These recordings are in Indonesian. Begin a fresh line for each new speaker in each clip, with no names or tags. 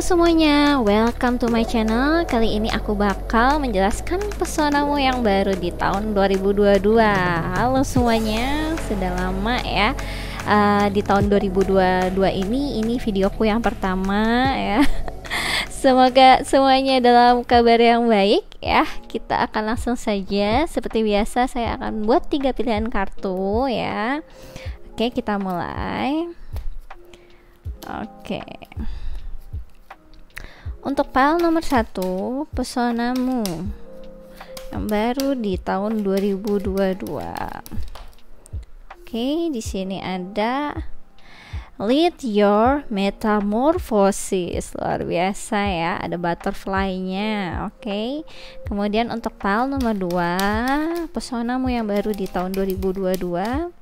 semuanya, welcome to my channel. Kali ini aku bakal menjelaskan pesonamu yang baru di tahun 2022. Halo semuanya, sudah lama ya. Di tahun 2022 ini videoku yang pertama ya. Semoga semuanya dalam kabar yang baik ya. Kita akan langsung saja. Seperti biasa saya akan buat 3 pilihan kartu ya. Oke, kita mulai. Oke. Untuk pile nomor 1, pesonamu yang baru di tahun 2022. Oke, di sini ada Lead Your Metamorphosis. Luar biasa ya, ada butterfly-nya. Oke. Kemudian untuk pile nomor 2, pesonamu yang baru di tahun 2022.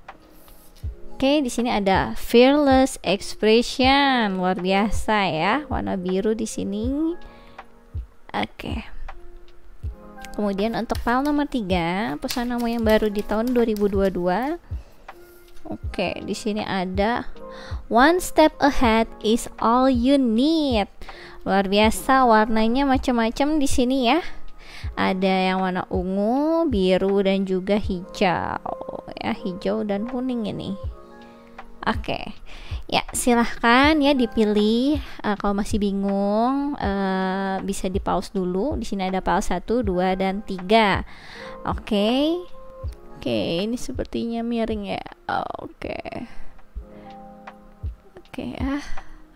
Oke, di sini ada Fearless Expression. Luar biasa ya, warna biru di sini. Oke. Kemudian untuk pile nomor 3, pesonamu yang baru di tahun 2022. Oke, di sini ada One Step Ahead is All You Need. Luar biasa, warnanya macam-macam di sini ya. Ada yang warna ungu, biru dan juga hijau. Ya, hijau dan kuning ini. Oke, ya silahkan ya dipilih. Kalau masih bingung bisa di pause dulu. Di sini ada pause 1, 2, dan 3. Oke, ini sepertinya miring ya. Oke,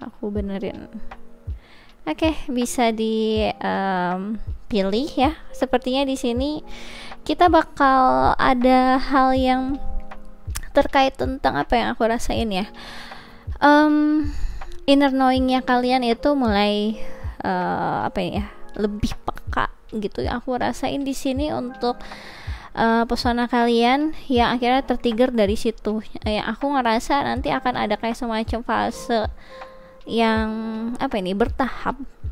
aku benerin. Oke, bisa dipilih ya. Sepertinya di sini kita bakal ada hal yang terkait tentang apa yang aku rasain ya. Inner knowing-nya kalian itu mulai lebih peka gitu ya. Aku rasain di sini untuk pesona kalian yang akhirnya tertrigger dari situ. Ya, aku ngerasa nanti akan ada kayak semacam fase yang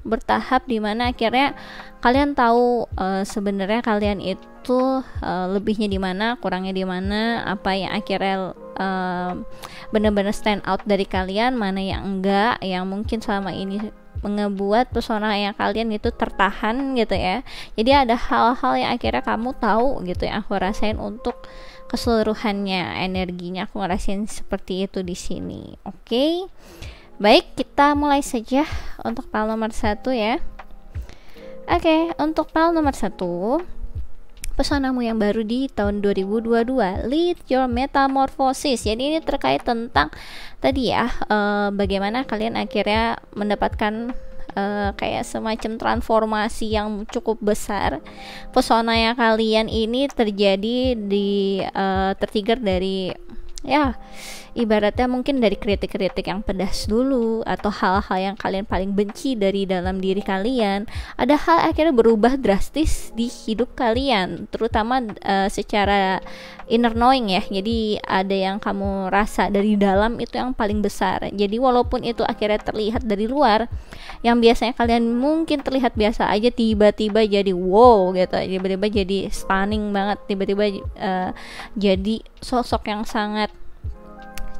bertahap dimana akhirnya kalian tahu sebenarnya kalian itu lebihnya di mana, kurangnya di mana, apa yang akhirnya benar-benar stand out dari kalian, mana yang enggak, yang mungkin selama ini ngebuat pesona yang kalian itu tertahan gitu ya. Jadi ada hal-hal yang akhirnya kamu tahu gitu ya. Aku rasain untuk keseluruhannya, energinya aku ngerasain seperti itu di sini. Oke. Baik, kita mulai saja untuk pile nomor 1 ya. Oke, untuk pile nomor 1, pesonamu yang baru di tahun 2022, Lead Your Metamorphosis. Jadi ini terkait tentang tadi ya, bagaimana kalian akhirnya mendapatkan kayak semacam transformasi yang cukup besar. Pesona yang kalian ini terjadi di tertrigger dari ya, ibaratnya mungkin dari kritik-kritik yang pedas dulu, atau hal-hal yang kalian paling benci dari dalam diri kalian. Ada hal akhirnya berubah drastis di hidup kalian, terutama secara inner knowing ya. Jadi ada yang kamu rasa dari dalam itu yang paling besar. Jadi walaupun itu akhirnya terlihat dari luar, yang biasanya kalian mungkin terlihat biasa aja, tiba-tiba jadi wow gitu, tiba-tiba jadi stunning banget, tiba-tiba jadi sosok yang sangat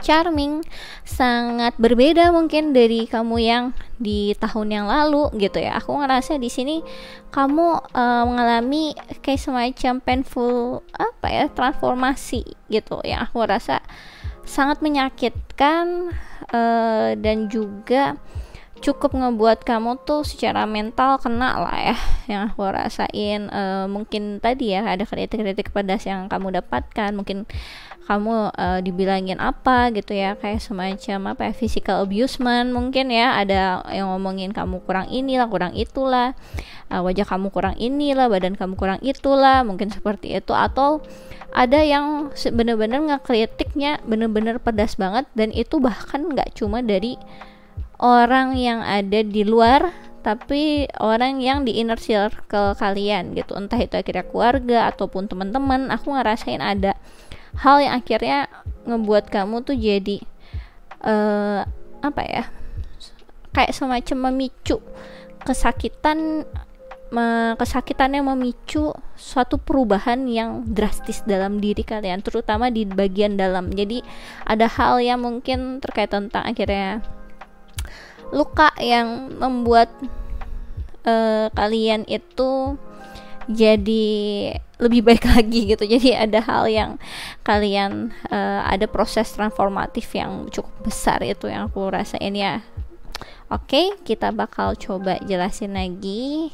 charming, sangat berbeda mungkin dari kamu yang di tahun yang lalu gitu ya. Aku ngerasa di sini kamu mengalami kayak semacam painful transformasi gitu yang aku rasa sangat menyakitkan, dan juga cukup ngebuat kamu tuh secara mental kena lah ya. Yang aku rasain mungkin tadi ya, ada kritik-kritik pedas yang kamu dapatkan, mungkin kamu dibilangin apa gitu ya, kayak semacam physical abusement mungkin ya. Ada yang ngomongin kamu kurang inilah, kurang itulah, wajah kamu kurang inilah, badan kamu kurang itulah, mungkin seperti itu. Atau ada yang bener-bener ngekritiknya bener-bener pedas banget, dan itu bahkan nggak cuma dari orang yang ada di luar, tapi orang yang di inner circle kalian gitu, entah itu akhirnya keluarga ataupun teman-teman. Aku ngerasain ada hal yang akhirnya ngebuat kamu tuh jadi kayak semacam memicu kesakitan yang memicu suatu perubahan yang drastis dalam diri kalian, terutama di bagian dalam. Jadi ada hal yang mungkin terkait tentang akhirnya luka yang membuat kalian itu jadi lebih baik lagi gitu. Jadi ada hal yang kalian ada proses transformatif yang cukup besar, itu yang aku rasain ya. Oke, kita bakal coba jelasin lagi.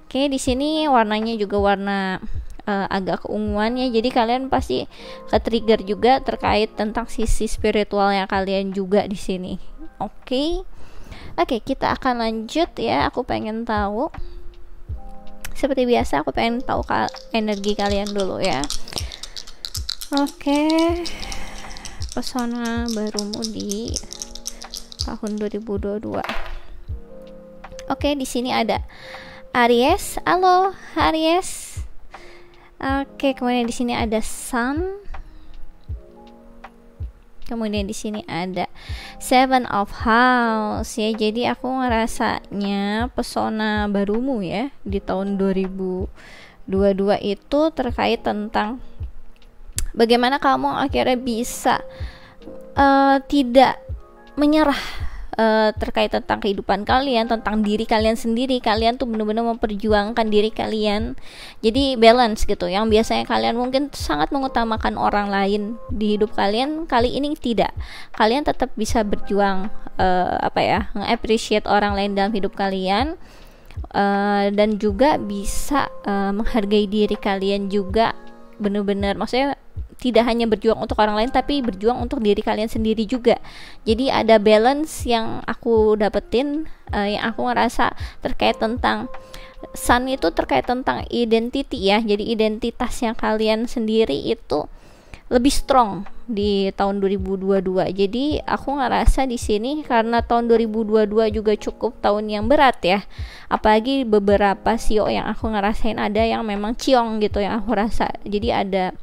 Oke, di sini warnanya juga warna agak keunguan ya. Jadi kalian pasti ke-trigger juga terkait tentang sisi spiritualnya kalian juga di sini. Oke, kita akan lanjut ya. Aku pengen tahu, seperti biasa aku pengen tahu energi kalian dulu ya. Oke, pesona barumu di tahun 2022. Oke, di sini ada Aries. Halo Aries. Oke, kemudian di sini ada Sun. Kemudian di sini ada Seven of House ya. Jadi aku ngerasanya pesona barumu ya di tahun 2022 itu terkait tentang bagaimana kamu akhirnya bisa tidak menyerah terkait tentang kehidupan kalian, tentang diri kalian sendiri. Kalian tuh benar-benar memperjuangkan diri kalian. Jadi balance gitu. Yang biasanya kalian mungkin sangat mengutamakan orang lain di hidup kalian, kali ini tidak. Kalian tetap bisa berjuang nge-appreciate orang lain dalam hidup kalian, dan juga bisa menghargai diri kalian juga. Benar-benar maksudnya tidak hanya berjuang untuk orang lain, tapi berjuang untuk diri kalian sendiri juga. Jadi ada balance yang aku dapetin, yang aku ngerasa terkait tentang Sun itu terkait tentang identity ya. Jadi identitasnya kalian sendiri itu lebih strong di tahun 2022. Jadi aku ngerasa di sini karena tahun 2022 juga cukup tahun yang berat ya. Apalagi beberapa sio yang aku ngerasain ada yang memang ciong gitu yang aku rasa. Jadi ada,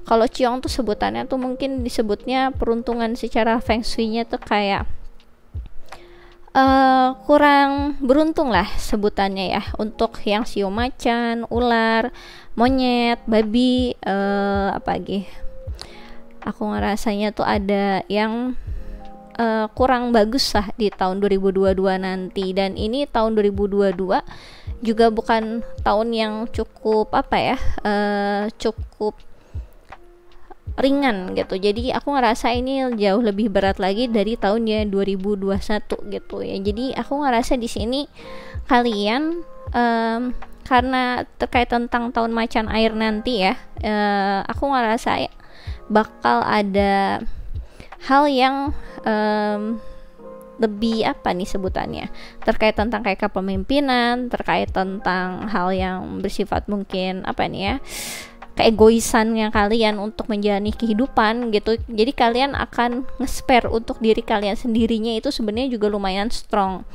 kalau ciong tuh sebutannya tuh mungkin disebutnya peruntungan secara feng shui-nya tuh kayak kurang beruntung lah sebutannya ya. Untuk yang sio macan, ular, monyet, babi, apa lagi, aku ngerasanya tuh ada yang kurang bagus lah di tahun 2022 nanti. Dan ini tahun 2022 juga bukan tahun yang cukup cukup ringan gitu. Jadi aku ngerasa ini jauh lebih berat lagi dari tahunnya 2021 gitu ya. Jadi aku ngerasa di sini kalian karena terkait tentang tahun macan air nanti ya, aku ngerasa bakal ada hal yang lebih sebutannya terkait tentang kayak kepemimpinan, terkait tentang hal yang bersifat mungkin keegoisannya kalian untuk menjalani kehidupan gitu. Jadi kalian akan nge-spare untuk diri kalian sendirinya, itu sebenarnya juga lumayan strong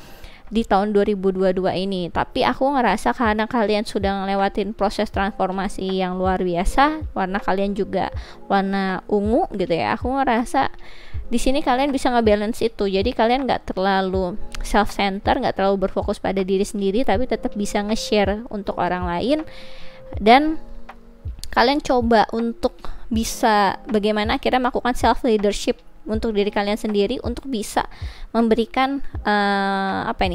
di tahun 2022 ini. Tapi aku ngerasa karena kalian sudah ngelewatin proses transformasi yang luar biasa, warna kalian juga warna ungu gitu ya. Aku ngerasa di sini kalian bisa ngebalance itu. Jadi kalian nggak terlalu self-center, nggak terlalu berfokus pada diri sendiri, tapi tetap bisa nge-share untuk orang lain. Dan kalian coba untuk bisa bagaimana akhirnya melakukan self leadership untuk diri kalian sendiri, untuk bisa memberikan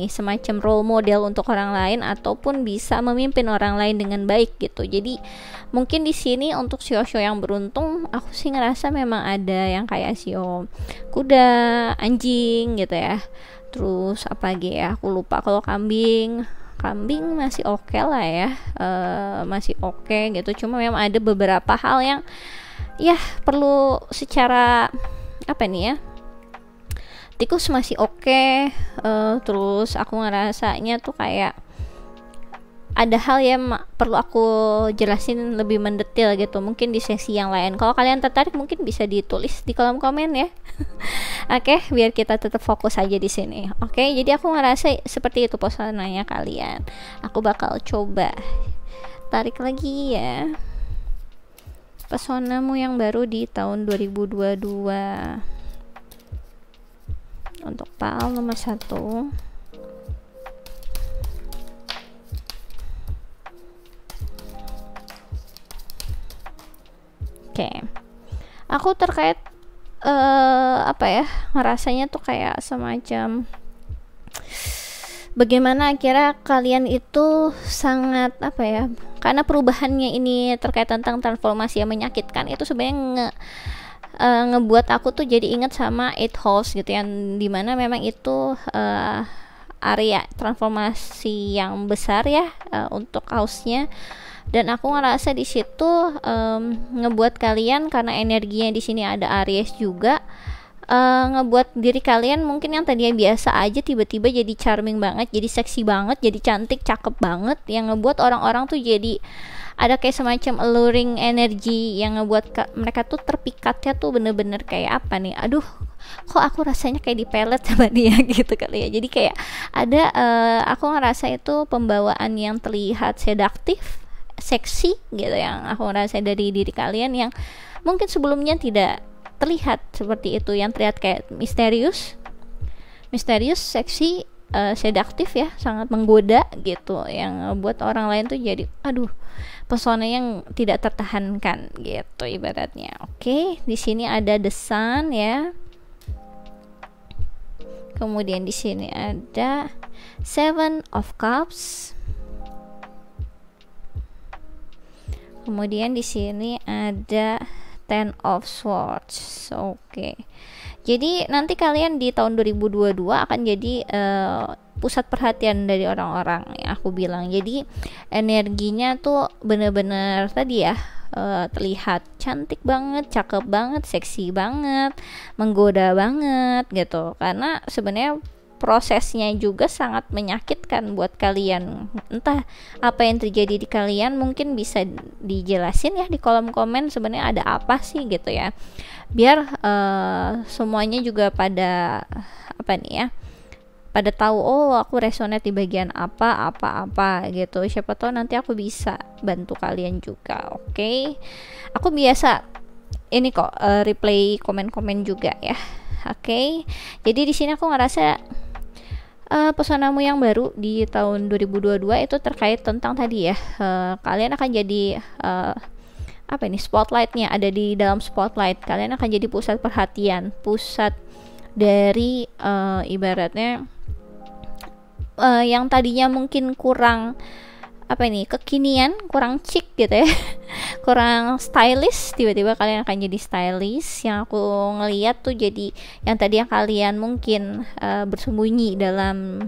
semacam role model untuk orang lain, ataupun bisa memimpin orang lain dengan baik gitu. Jadi mungkin di sini untuk sio-sio yang beruntung, aku sih ngerasa memang ada yang kayak sio kuda, anjing gitu ya. Terus apa lagi ya, aku lupa. Kalau kambing masih oke lah ya, masih oke gitu. Cuma memang ada beberapa hal yang ya perlu secara tikus masih oke. Terus aku ngerasanya tuh kayak ada hal yang perlu aku jelasin lebih mendetail gitu, mungkin di sesi yang lain. Kalau kalian tertarik mungkin bisa ditulis di kolom komen ya. Oke, biar kita tetap fokus aja di sini. Oke, jadi aku ngerasa seperti itu pesonanya kalian. Aku bakal coba tarik lagi ya pesonamu yang baru di tahun 2022 untuk PAL nomor 1. Oke, aku terkait ngerasanya tuh kayak semacam bagaimana akhirnya kalian itu sangat apa ya, karena perubahannya ini terkait tentang transformasi yang menyakitkan itu sebenarnya ngebuat aku tuh jadi ingat sama Eight House gitu, yang dimana memang itu area transformasi yang besar ya untuk house-nya. Dan aku ngerasa di situ ngebuat kalian, karena energinya di sini ada Aries juga, ngebuat diri kalian mungkin yang tadinya biasa aja tiba-tiba jadi charming banget, jadi seksi banget, jadi cantik, cakep banget, yang ngebuat orang-orang tuh jadi ada kayak semacam alluring energi yang ngebuat mereka tuh terpikatnya tuh bener-bener kayak apa nih, aduh kok aku rasanya kayak dipelet sama dia gitu kali ya. Jadi kayak ada aku ngerasa itu pembawaan yang terlihat sedaktif, seksi gitu, yang aku ngerasa dari diri kalian yang mungkin sebelumnya tidak terlihat seperti itu, yang terlihat kayak misterius, seksi, sedaktif ya, sangat menggoda gitu, yang buat orang lain tuh jadi aduh pesona yang tidak tertahankan gitu ibaratnya. Oke, di sini ada The Sun ya. Kemudian di sini ada Seven of Cups. Kemudian di sini ada Ten of Swords. Oke. Jadi nanti kalian di tahun 2022 akan jadi pusat perhatian dari orang-orang yang aku bilang. Jadi energinya tuh bener-bener tadi ya, terlihat cantik banget, cakep banget, seksi banget, menggoda banget gitu. Karena sebenarnya prosesnya juga sangat menyakitkan buat kalian. Entah apa yang terjadi di kalian, mungkin bisa dijelasin ya di kolom komen sebenarnya ada apa sih gitu ya, biar semuanya juga pada apa nih ya, pada tahu oh aku resonate di bagian apa gitu. Siapa tahu nanti aku bisa bantu kalian juga. Oke. Aku biasa ini kok replay komen-komen juga ya. Oke. Jadi di sini aku ngerasa pesonamu yang baru di tahun 2022 itu terkait tentang tadi ya, kalian akan jadi apa ini, spotlightnya ada di dalam spotlight, kalian akan jadi pusat perhatian, pusat dari ibaratnya yang tadinya mungkin kurang apa ini, kekinian, kurang chic gitu ya kurang stylish, tiba-tiba kalian akan jadi stylish. Yang aku ngeliat tuh jadi yang tadi yang kalian mungkin bersembunyi dalam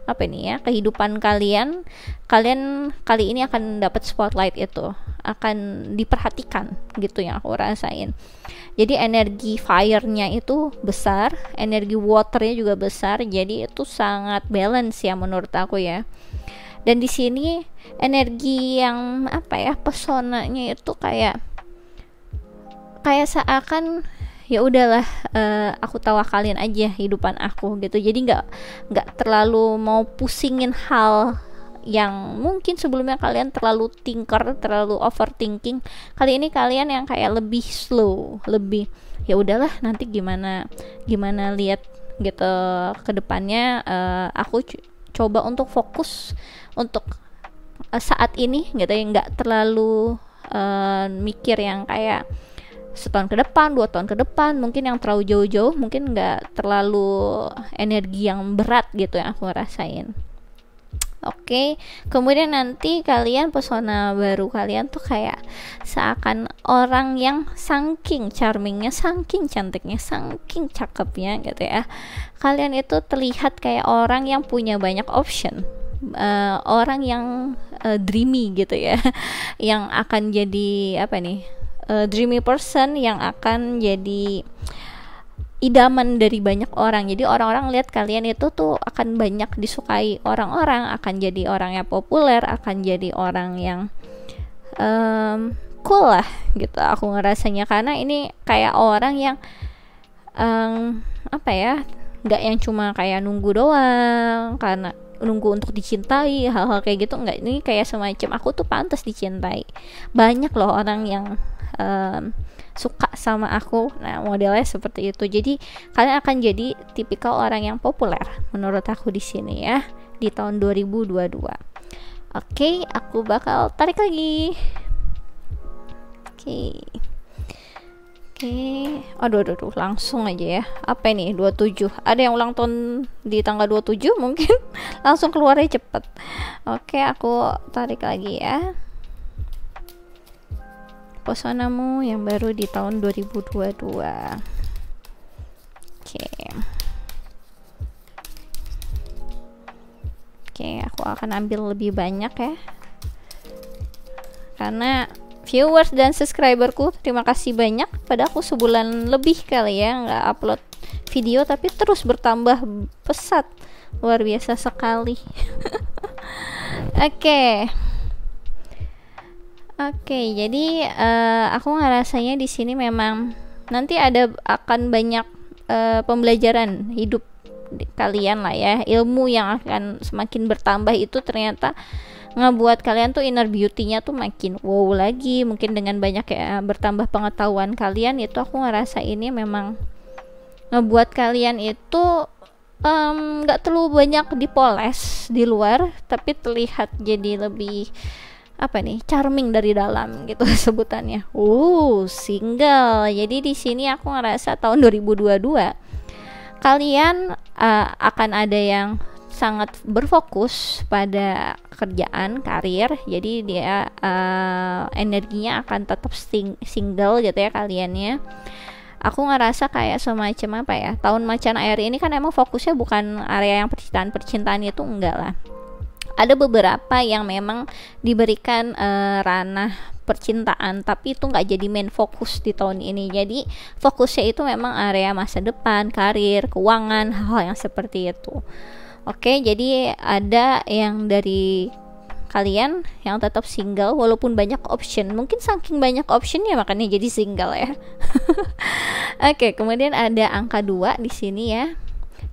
apa ini ya, kehidupan kalian kali ini akan dapat spotlight, itu akan diperhatikan gitu yang aku rasain. Jadi energi fire-nya itu besar, energi water-nya juga besar, jadi itu sangat balance ya menurut aku ya. Dan di sini energi yang apa ya, pesonanya itu kayak seakan ya udahlah, aku tawakalin aja hidupan aku gitu. Jadi nggak terlalu mau pusingin hal yang mungkin sebelumnya kalian terlalu tinker, terlalu overthinking. Kali ini kalian yang kayak lebih slow, lebih ya udahlah nanti gimana lihat gitu ke depannya. Aku coba untuk fokus untuk saat ini gitu ya, nggak terlalu mikir yang kayak setahun ke depan, 2 tahun ke depan, mungkin yang terlalu jauh-jauh, mungkin nggak terlalu energi yang berat gitu yang aku rasain. Oke, kemudian nanti kalian pesona baru kalian tuh kayak seakan orang yang saking charmingnya, saking cantiknya, saking cakepnya gitu ya. Kalian itu terlihat kayak orang yang punya banyak option, orang yang dreamy gitu ya, yang akan jadi apa nih, dreamy person yang akan jadi idaman dari banyak orang. Jadi orang-orang lihat kalian itu tuh akan banyak disukai orang-orang, akan jadi orang yang populer, akan jadi orang yang cool lah gitu aku ngerasanya. Karena ini kayak orang yang apa ya, nggak yang cuma kayak nunggu doang, karena nunggu untuk dicintai, hal-hal kayak gitu nggak. Ini kayak semacam aku tuh pantas dicintai, banyak loh orang yang suka sama aku. Nah, modelnya seperti itu. Jadi kalian akan jadi tipikal orang yang populer menurut aku di sini ya di tahun 2022. Oke, aku bakal tarik lagi. Oke, aduh, langsung aja ya. Apa ini? 27. Ada yang ulang tahun di tanggal 27 mungkin langsung keluarnya cepet. Oke, aku tarik lagi ya. Pesonamu yang baru di tahun 2022. Oke, aku akan ambil lebih banyak ya. Karena viewers dan subscriberku, terima kasih banyak. Pada aku sebulan lebih kali ya nggak upload video, tapi terus bertambah pesat, luar biasa sekali. Oke, jadi aku ngerasanya di sini memang nanti akan banyak pembelajaran hidup kalian lah ya, ilmu yang akan semakin bertambah itu ternyata ngebuat kalian tuh inner beauty-nya tuh makin wow lagi. Mungkin dengan banyak ya bertambah pengetahuan kalian, itu aku ngerasa ini memang ngebuat kalian itu gak terlalu banyak dipoles di luar, tapi terlihat jadi lebih charming dari dalam gitu sebutannya. Single. Jadi di sini aku ngerasa tahun 2022 kalian akan ada yang sangat berfokus pada kerjaan, karir. Jadi dia energinya akan tetap single gitu ya kaliannya. Aku ngerasa kayak semacam tahun macan air ini kan emang fokusnya bukan area yang percintaan itu, enggak lah. Ada beberapa yang memang diberikan ranah percintaan, tapi itu nggak jadi main fokus di tahun ini. Jadi fokusnya itu memang area masa depan, karir, keuangan, hal-hal yang seperti itu. Oke, jadi ada yang dari kalian yang tetap single walaupun banyak option. Mungkin saking banyak optionnya makanya jadi single ya. Oke, kemudian ada angka 2 di sini ya.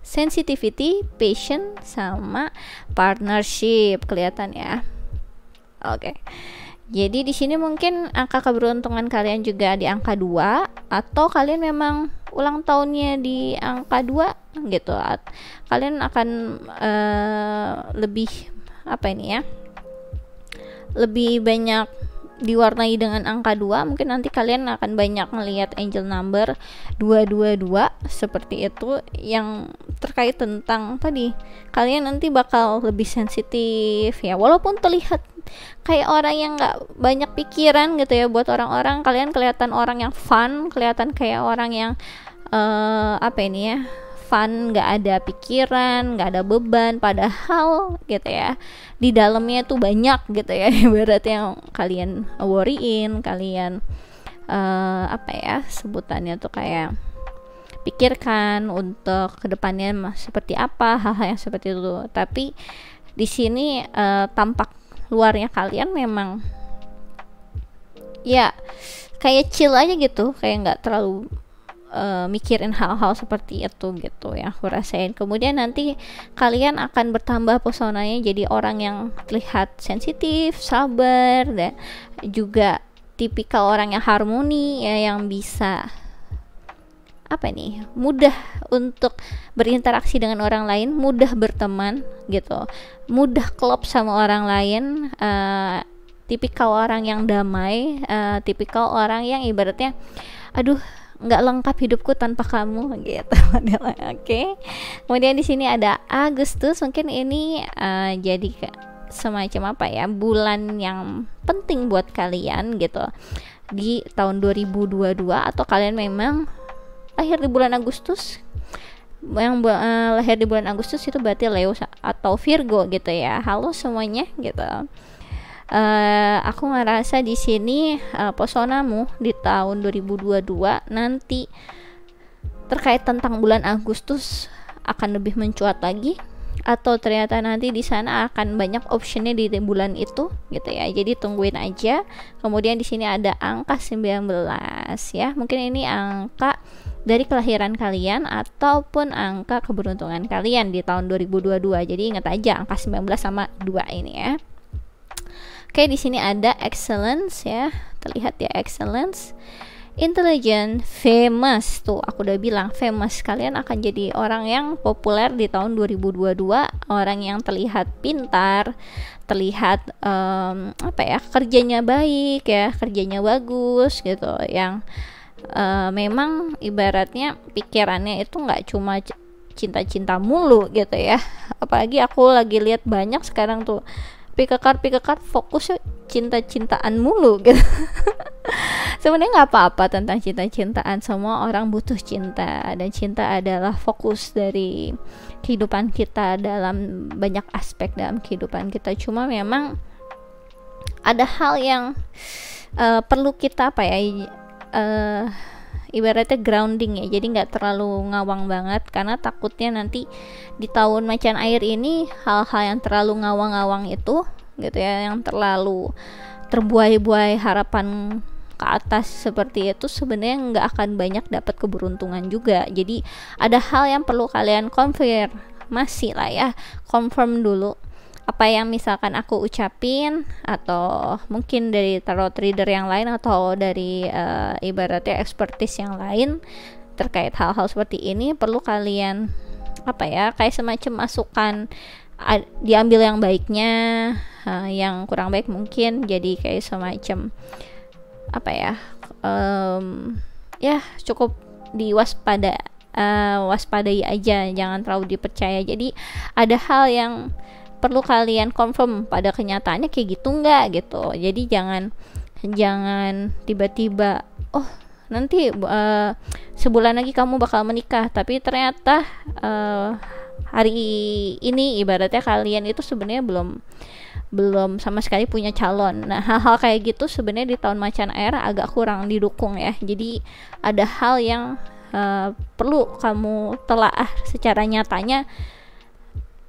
Sensitivity, passion, sama partnership kelihatan ya. Oke. Jadi di sini mungkin angka keberuntungan kalian juga di angka 2, atau kalian memang ulang tahunnya di angka 2 gitu. Kalian akan lebih lebih banyak diwarnai dengan angka 2. Mungkin nanti kalian akan banyak melihat angel number 222 seperti itu, yang terkait tentang tadi kalian nanti bakal lebih sensitif ya, walaupun terlihat kayak orang yang nggak banyak pikiran gitu ya. Buat orang-orang, kalian kelihatan orang yang fun, kelihatan kayak orang yang fun, nggak ada pikiran, nggak ada beban, padahal gitu ya di dalamnya tuh banyak gitu ya ibarat yang kalian worryin, kalian sebutannya tuh kayak pikirkan untuk kedepannya seperti apa, hal-hal yang seperti itu. Tapi di sini tampak luarnya kalian memang ya kayak chill aja gitu, kayak nggak terlalu mikirin hal-hal seperti itu gitu ya aku rasain. Kemudian nanti kalian akan bertambah pesonanya jadi orang yang terlihat sensitif, sabar, dan juga tipikal orang yang harmoni ya, yang bisa mudah untuk berinteraksi dengan orang lain, mudah berteman gitu, mudah klop sama orang lain, tipikal orang yang damai, tipikal orang yang ibaratnya nggak lengkap hidupku tanpa kamu gitu. Oke. Kemudian di sini ada Agustus, mungkin ini jadi semacam bulan yang penting buat kalian gitu di tahun 2022, atau kalian memang lahir di bulan Agustus. Yang lahir di bulan Agustus itu berarti Leo atau Virgo gitu ya. Halo semuanya gitu. Aku ngerasa di sini pesonamu di tahun 2022 nanti terkait tentang bulan Agustus akan lebih mencuat lagi, atau ternyata nanti di sana akan banyak optionnya di bulan itu gitu ya. Jadi tungguin aja. Kemudian di sini ada angka 19 ya. Mungkin ini angka dari kelahiran kalian ataupun angka keberuntungan kalian di tahun 2022. Jadi ingat aja angka 19 sama 2 ini ya. Oke, di sini ada excellence ya. Terlihat ya excellence, intelligent, famous. Tuh, aku udah bilang famous. Kalian akan jadi orang yang populer di tahun 2022, orang yang terlihat pintar, terlihat kerjanya baik ya, kerjanya bagus gitu, yang memang ibaratnya pikirannya itu nggak cuma cinta-cinta mulu gitu ya. Apalagi aku lagi lihat banyak sekarang tuh pikekar fokusnya cinta-cintaan mulu gitu. Sebenarnya nggak apa-apa tentang cinta-cintaan, semua orang butuh cinta, dan cinta adalah fokus dari kehidupan kita dalam banyak aspek dalam kehidupan kita. Cuma memang ada hal yang perlu kita ibaratnya grounding ya, jadi nggak terlalu ngawang banget, karena takutnya nanti di tahun macan air ini hal-hal yang terlalu ngawang-ngawang itu gitu ya, yang terlalu terbuai-buai harapan ke atas seperti itu, sebenarnya nggak akan banyak dapat keberuntungan juga. Jadi ada hal yang perlu kalian konfirmasi lah ya, confirm dulu apa yang misalkan aku ucapin, atau mungkin dari tarot reader yang lain, atau dari ibaratnya expertise yang lain terkait hal-hal seperti ini, perlu kalian kayak semacam masukan, diambil yang baiknya, yang kurang baik mungkin jadi kayak semacam cukup waspadai aja, jangan terlalu dipercaya. Jadi ada hal yang perlu kalian confirm pada kenyataannya kayak gitu nggak gitu. Jadi jangan tiba-tiba nanti sebulan lagi kamu bakal menikah, tapi ternyata hari ini ibaratnya kalian itu sebenarnya belum sama sekali punya calon. Nah, hal-hal kayak gitu sebenarnya di tahun macan air agak kurang didukung ya. Jadi ada hal yang perlu kamu telaah secara nyatanya,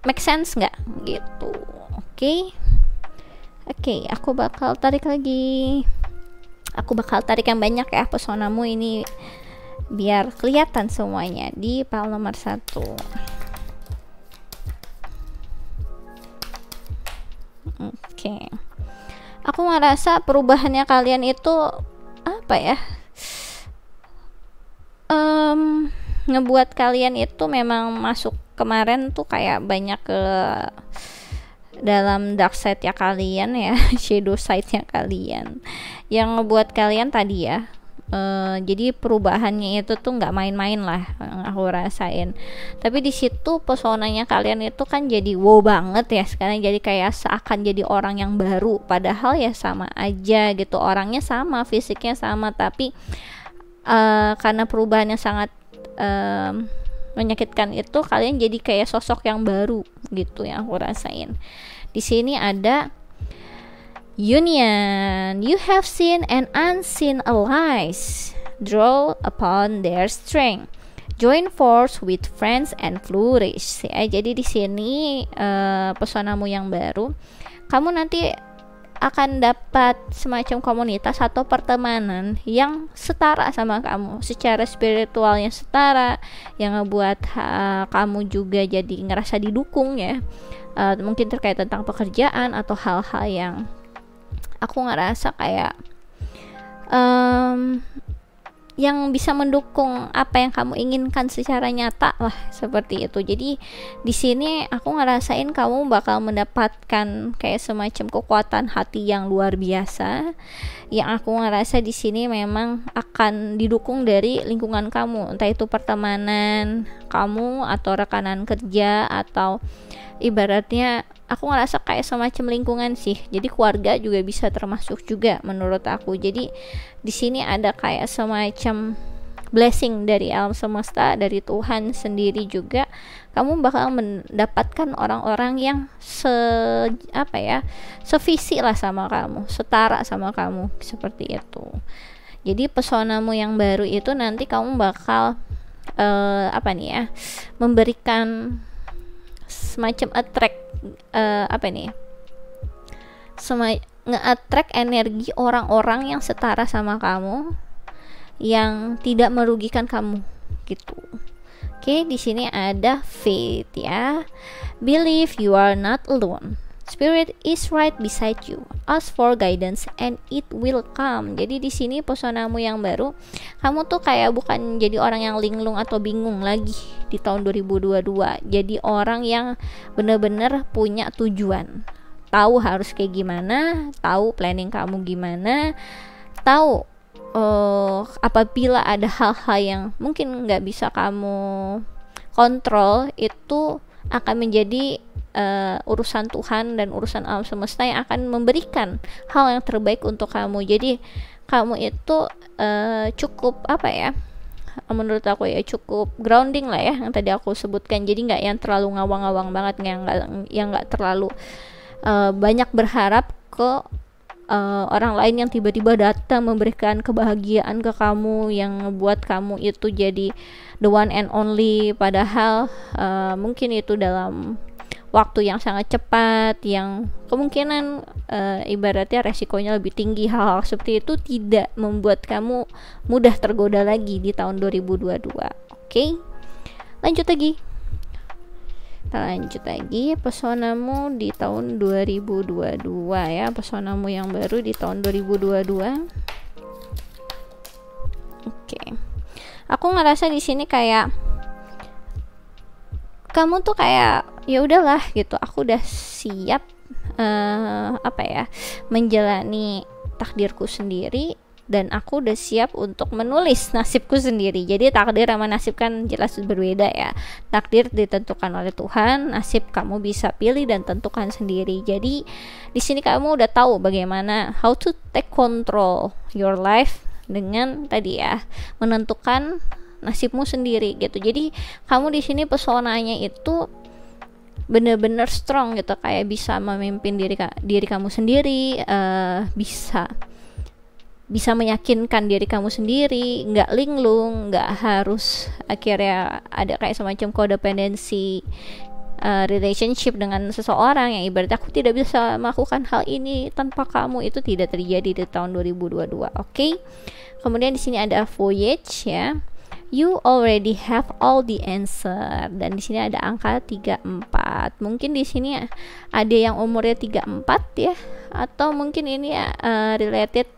make sense nggak gitu. Oke, aku bakal tarik lagi. Aku bakal tarik yang banyak ya pesonamu ini, biar kelihatan semuanya di pile nomor 1. Oke. Aku ngerasa perubahannya kalian itu ngebuat kalian itu memang masuk kemarin tuh kayak banyak ke dalam dark side ya kalian ya, shadow side nya kalian, yang ngebuat kalian tadi ya, jadi perubahannya itu tuh nggak main-main lah yang aku rasain. Tapi di situ pesonanya kalian itu kan jadi wow banget ya, sekarang jadi kayak seakan jadi orang yang baru, padahal ya sama aja gitu, orangnya sama, fisiknya sama, tapi karena perubahannya sangat menyakitkan itu, kalian jadi kayak sosok yang baru gitu yang aku rasain. Di sini ada Union. You have seen and unseen allies. Draw upon their strength. Join force with friends and flourish. Ya, jadi di sini pesonamu yang baru, kamu nanti akan dapat semacam komunitas atau pertemanan yang setara sama kamu, secara spiritualnya setara, yang ngebuat kamu juga jadi ngerasa didukung ya, mungkin terkait tentang pekerjaan atau hal-hal yang aku ngerasa kayak yang bisa mendukung apa yang kamu inginkan secara nyata lah, seperti itu. Jadi di sini aku ngerasain kamu bakal mendapatkan kayak semacam kekuatan hati yang luar biasa, yang aku ngerasa di sini memang akan didukung dari lingkungan kamu, entah itu pertemanan kamu atau rekanan kerja, atau ibaratnya aku ngerasa kayak semacam lingkungan sih. Jadi keluarga juga bisa termasuk juga menurut aku. Jadi di sini ada kayak semacam blessing dari alam semesta, dari Tuhan sendiri juga. Kamu bakal mendapatkan orang-orang yang sevisi lah sama kamu, setara sama kamu, seperti itu. Jadi pesonamu yang baru itu nanti kamu bakal memberikan semacam attract nge-attract energi orang-orang yang setara sama kamu, yang tidak merugikan kamu gitu. Oke, di sini ada faith ya. Believe you are not alone. Spirit is right beside you. Ask for guidance and it will come. Jadi di sini pesonamu yang baru, kamu tuh kayak bukan jadi orang yang linglung atau bingung lagi di tahun 2022. Jadi orang yang benar-benar punya tujuan. Tahu harus kayak gimana, tahu planning kamu gimana, tahu apabila ada hal-hal yang mungkin nggak bisa kamu kontrol, itu akan menjadi urusan Tuhan dan urusan alam semesta yang akan memberikan hal yang terbaik untuk kamu. Jadi kamu itu cukup apa ya, menurut aku ya, cukup grounding lah ya, yang tadi aku sebutkan. Jadi nggak yang terlalu ngawang-ngawang banget, yang nggak terlalu banyak berharap ke orang lain yang tiba-tiba datang memberikan kebahagiaan ke kamu, yang ngebuat kamu itu jadi the one and only, padahal mungkin itu dalam waktu yang sangat cepat, yang kemungkinan ibaratnya resikonya lebih tinggi. Hal-hal seperti itu tidak membuat kamu mudah tergoda lagi di tahun 2022. Oke, lanjut lagi. Kita lanjut lagi, pesonamu di tahun 2022 ya, pesonamu yang baru di tahun 2022. Oke. Aku ngerasa di sini kayak kamu tuh kayak ya udahlah gitu, aku udah siap menjalani takdirku sendiri, dan aku udah siap untuk menulis nasibku sendiri. Jadi takdir sama nasib kan jelas berbeda ya. Takdir ditentukan oleh Tuhan, nasib kamu bisa pilih dan tentukan sendiri. Jadi di sini kamu udah tahu bagaimana how to take control your life dengan tadi ya, menentukan nasibmu sendiri gitu. Jadi kamu di sini pesonanya itu bener-bener strong gitu, kayak bisa memimpin diri kamu sendiri, bisa meyakinkan diri kamu sendiri, nggak linglung, nggak harus akhirnya ada kayak semacam codependency relationship dengan seseorang yang ibarat aku tidak bisa melakukan hal ini tanpa kamu. Itu tidak terjadi di tahun 2022. Oke. Kemudian di sini ada voyage ya. You already have all the answer, dan di sini ada angka 34. Mungkin di sini ada yang umurnya 34 ya, atau mungkin ini related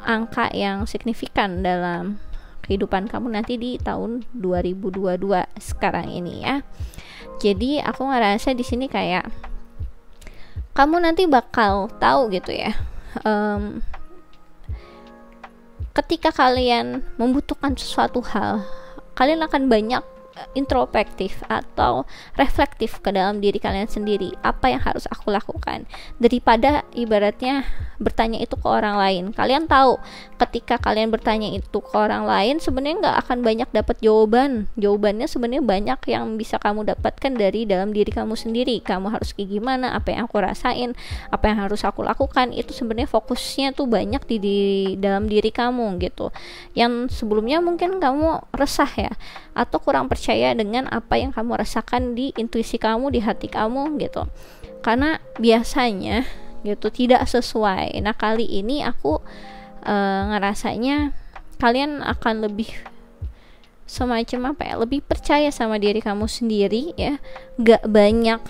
angka yang signifikan dalam kehidupan kamu nanti di tahun 2022 sekarang ini ya. Jadi aku ngerasa di sini kayak kamu nanti bakal tahu gitu ya, ketika kalian membutuhkan sesuatu hal, kalian akan banyak introspektif atau reflektif ke dalam diri kalian sendiri. Apa yang harus aku lakukan, daripada ibaratnya bertanya itu ke orang lain. Kalian tahu ketika kalian bertanya itu ke orang lain, sebenarnya nggak akan banyak dapat jawabannya sebenarnya banyak yang bisa kamu dapatkan dari dalam diri kamu sendiri. Kamu harus kayak gimana, apa yang aku rasain, apa yang harus aku lakukan, itu sebenarnya fokusnya tuh banyak di dalam diri kamu gitu. Yang sebelumnya mungkin kamu resah ya, atau kurang percaya dengan apa yang kamu rasakan di intuisi kamu, di hati kamu gitu, karena biasanya gitu tidak sesuai. Nah kali ini aku ngerasanya kalian akan lebih semacam lebih percaya sama diri kamu sendiri ya, gak banyak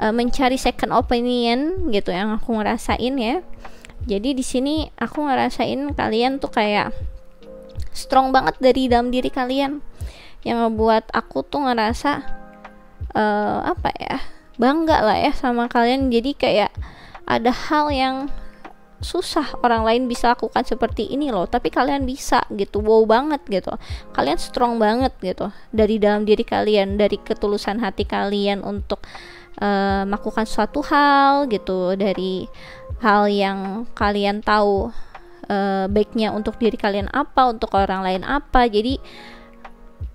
mencari second opinion gitu yang aku ngerasain ya. Jadi di sini aku ngerasain kalian tuh kayak strong banget dari dalam diri kalian, yang ngebuat aku tuh ngerasa bangga lah ya sama kalian. Jadi kayak ada hal yang susah orang lain bisa lakukan seperti ini loh, tapi kalian bisa gitu. Wow banget gitu, kalian strong banget gitu dari dalam diri kalian, dari ketulusan hati kalian untuk melakukan suatu hal gitu, dari hal yang kalian tahu baiknya untuk diri kalian apa, untuk orang lain apa. Jadi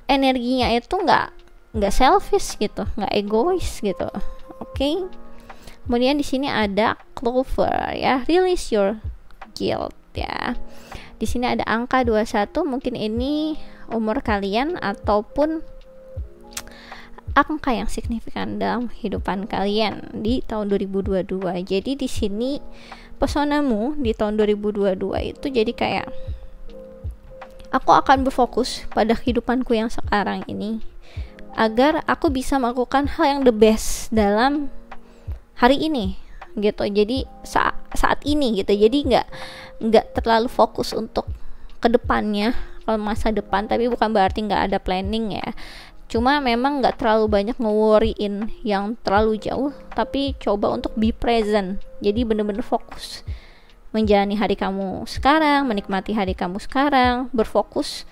energinya itu nggak selfish gitu, nggak egois gitu. Oke. Kemudian di sini ada clover ya, release your guilt ya. Di sini ada angka 21, mungkin ini umur kalian ataupun angka yang signifikan dalam kehidupan kalian di tahun 2022. Jadi di sini pesonamu di tahun 2022 itu jadi kayak aku akan berfokus pada kehidupanku yang sekarang ini, agar aku bisa melakukan hal yang the best dalam hari ini gitu. Jadi saat ini gitu. Jadi nggak terlalu fokus untuk kedepannya, kalau masa depan, tapi bukan berarti nggak ada planning ya. Cuma memang nggak terlalu banyak nge-worryin yang terlalu jauh, tapi coba untuk be present. Jadi bener-bener fokus menjalani hari kamu sekarang, menikmati hari kamu sekarang, berfokus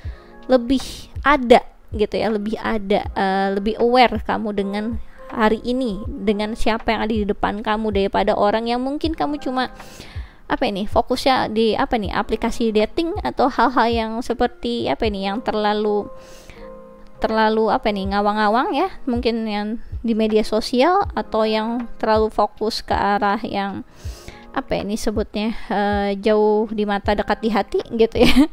lebih ada gitu ya, lebih ada, lebih aware kamu dengan hari ini, dengan siapa yang ada di depan kamu, daripada orang yang mungkin kamu cuma fokusnya di aplikasi dating atau hal-hal yang seperti yang terlalu ngawang-ngawang ya, mungkin yang di media sosial, atau yang terlalu fokus ke arah yang sebutnya jauh di mata dekat di hati gitu ya.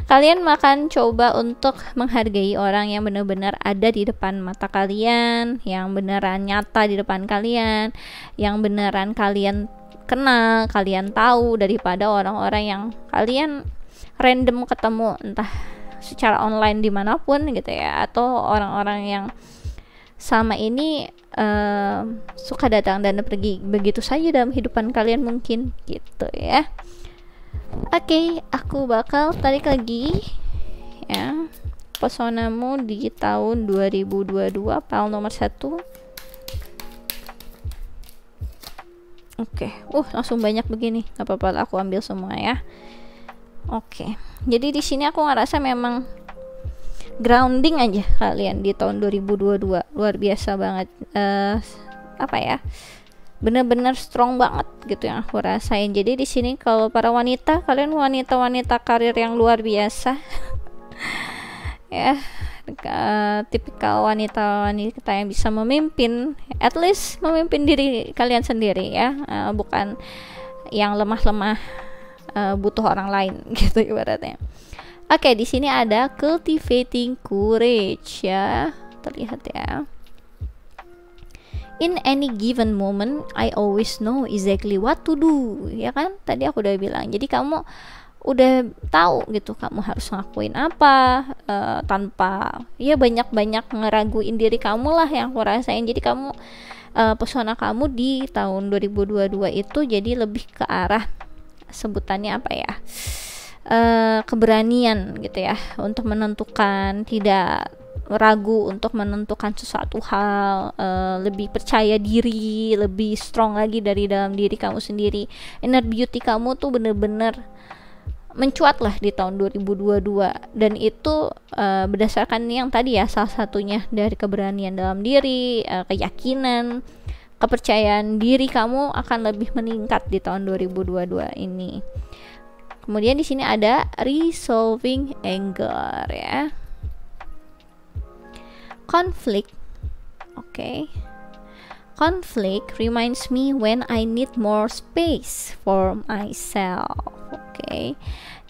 Kalian makan coba untuk menghargai orang yang benar-benar ada di depan mata kalian, yang beneran nyata di depan kalian, yang beneran kalian kenal, kalian tahu, daripada orang-orang yang kalian random ketemu entah secara online dimanapun gitu ya, atau orang-orang yang sama ini suka datang dan pergi begitu saja dalam kehidupan kalian mungkin gitu ya. Oke, aku bakal tarik lagi ya pesonamu di tahun 2022, pal nomor 1. Oke, langsung banyak begini, gak apa-apa, aku ambil semua ya. Oke, jadi di sini aku ngerasa memang grounding aja kalian di tahun 2022, luar biasa banget. Bener-bener strong banget gitu yang aku rasain. Jadi di sini kalau para wanita, kalian wanita-wanita karir yang luar biasa ya, tipikal wanita-wanita yang bisa memimpin, at least memimpin diri kalian sendiri ya, bukan yang lemah-lemah butuh orang lain gitu ibaratnya. Oke, di sini ada cultivating courage ya, terlihat ya. In any given moment, I always know exactly what to do, ya kan? Tadi aku udah bilang. Jadi kamu udah tahu gitu, kamu harus ngelakuin apa, tanpa ya banyak-banyak ngeraguin diri kamu lah yang aku rasain. Jadi kamu pesona kamu di tahun 2022 itu jadi lebih ke arah sebutannya keberanian gitu ya, untuk menentukan, tidak ragu untuk menentukan sesuatu hal, lebih percaya diri, lebih strong lagi dari dalam diri kamu sendiri. Inner beauty kamu tuh bener-bener mencuat lah di tahun 2022, dan itu berdasarkan yang tadi ya, salah satunya dari keberanian dalam diri, keyakinan, kepercayaan diri kamu akan lebih meningkat di tahun 2022 ini. Kemudian di sini ada resolving anger ya. Conflict. Okay. Conflict reminds me when I need more space for myself. Okay.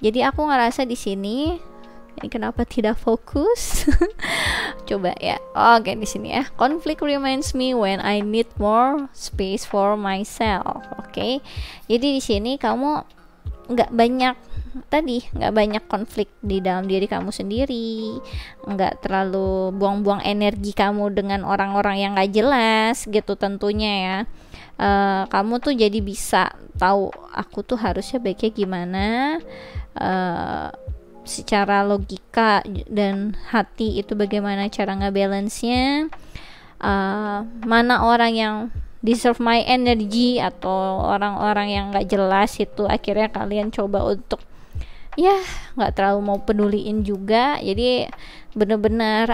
Jadi aku ngerasa di sini ini kenapa tidak fokus? Coba ya. Oke, di sini ya. Conflict reminds me when I need more space for myself. Oke. Jadi di sini kamu nggak banyak konflik di dalam diri kamu sendiri, nggak terlalu buang-buang energi kamu dengan orang-orang yang nggak jelas gitu tentunya ya. Kamu tuh jadi bisa tahu aku tuh harusnya baiknya gimana, secara logika dan hati itu bagaimana cara ngebalance-nya, mana orang yang deserve my energy atau orang-orang yang gak jelas itu akhirnya kalian coba untuk ya gak terlalu mau peduliin juga. Jadi bener-bener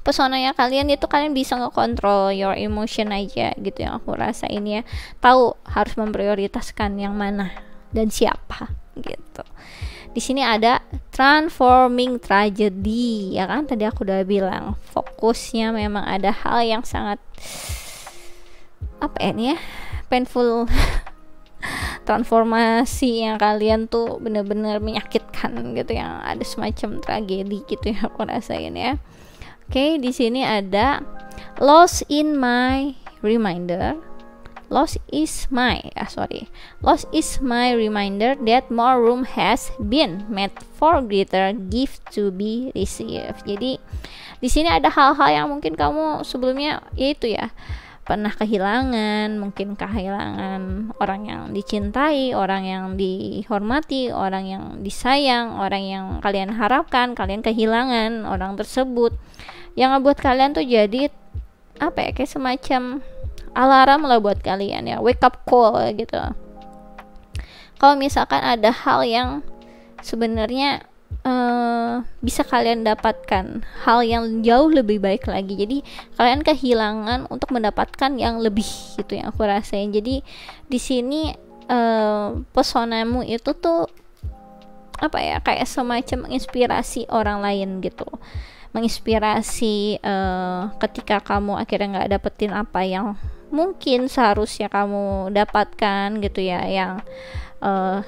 pesonanya kalian itu kalian bisa ngekontrol your emotion aja gitu yang aku rasain ya, tahu harus memprioritaskan yang mana dan siapa gitu. Di sini ada transforming tragedy ya kan, tadi aku udah bilang fokusnya memang ada hal yang sangat painful transformasi yang kalian tuh bener-bener menyakitkan gitu, yang ada semacam tragedi gitu yang aku rasain ya. Oke, di sini ada lost is my reminder that more room has been made for greater gift to be received. Jadi di sini ada hal-hal yang mungkin kamu sebelumnya yaitu ya pernah kehilangan, mungkin kehilangan orang yang dicintai, orang yang dihormati, orang yang disayang, orang yang kalian harapkan, kalian kehilangan orang tersebut, yang ngebuat kalian tuh jadi apa ya, kayak semacam alarm lah buat kalian ya, wake up call gitu. Kalau misalkan ada hal yang sebenarnya bisa kalian dapatkan hal yang jauh lebih baik lagi, jadi kalian kehilangan untuk mendapatkan yang lebih, gitu yang aku rasain. Jadi di sini pesonamu itu tuh apa ya, kayak semacam menginspirasi orang lain gitu, menginspirasi ketika kamu akhirnya nggak dapetin apa yang mungkin seharusnya kamu dapatkan gitu ya, yang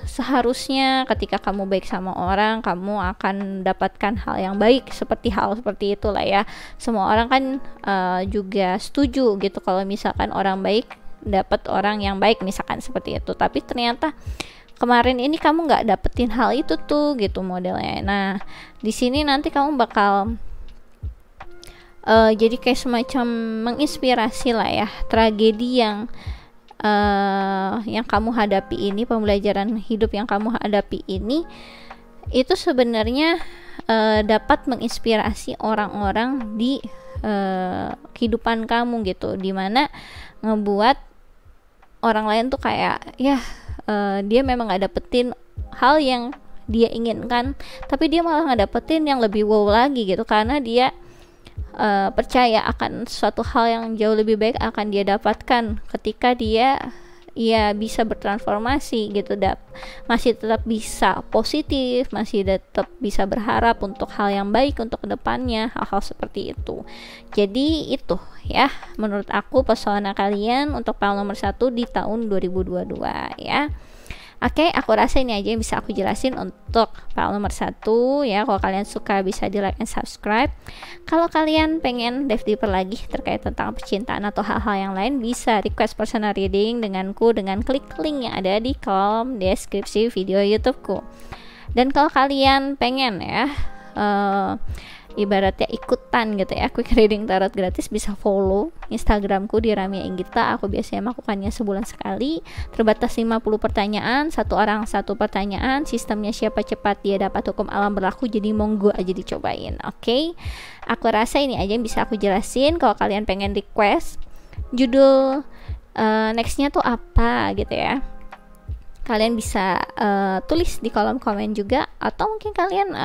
seharusnya ketika kamu baik sama orang, kamu akan dapatkan hal yang baik, seperti itulah ya. Semua orang kan juga setuju gitu kalau misalkan orang baik dapat orang yang baik, misalkan seperti itu. Tapi ternyata kemarin ini kamu nggak dapetin hal itu tuh gitu modelnya. Nah di sini nanti kamu bakal jadi kayak semacam menginspirasi lah ya, tragedi yang kamu hadapi ini, pembelajaran hidup yang kamu hadapi ini, itu sebenarnya dapat menginspirasi orang-orang di kehidupan kamu gitu, dimana ngebuat orang lain tuh kayak ya dia memang gak dapetin hal yang dia inginkan, tapi dia malah gak dapetin yang lebih wow lagi gitu, karena dia percaya akan suatu hal yang jauh lebih baik akan dia dapatkan ketika dia bisa bertransformasi gitu, masih tetap bisa positif, masih tetap bisa berharap untuk hal yang baik untuk kedepannya, hal-hal seperti itu. Jadi itu ya menurut aku pesona kalian untuk file nomor 1 di tahun 2022 ya. Oke, aku rasa ini aja yang bisa aku jelasin untuk file nomor 1 ya. Kalau kalian suka bisa di like and subscribe. Kalau kalian pengen dive deeper lagi terkait tentang percintaan atau hal-hal yang lain, bisa request personal reading denganku dengan klik link yang ada di kolom deskripsi video YouTubeku. Dan kalau kalian pengen ya ibaratnya ikutan gitu ya quick reading tarot gratis, bisa follow Instagramku di Ramia Inggita. Aku biasanya melakukannya sebulan sekali, terbatas 50 pertanyaan, satu orang satu pertanyaan, sistemnya siapa cepat dia dapat hukum alam berlaku, jadi monggo aja dicobain. Oke, aku rasa ini aja yang bisa aku jelasin. Kalau kalian pengen request judul nextnya tuh apa gitu ya, kalian bisa tulis di kolom komen juga, atau mungkin kalian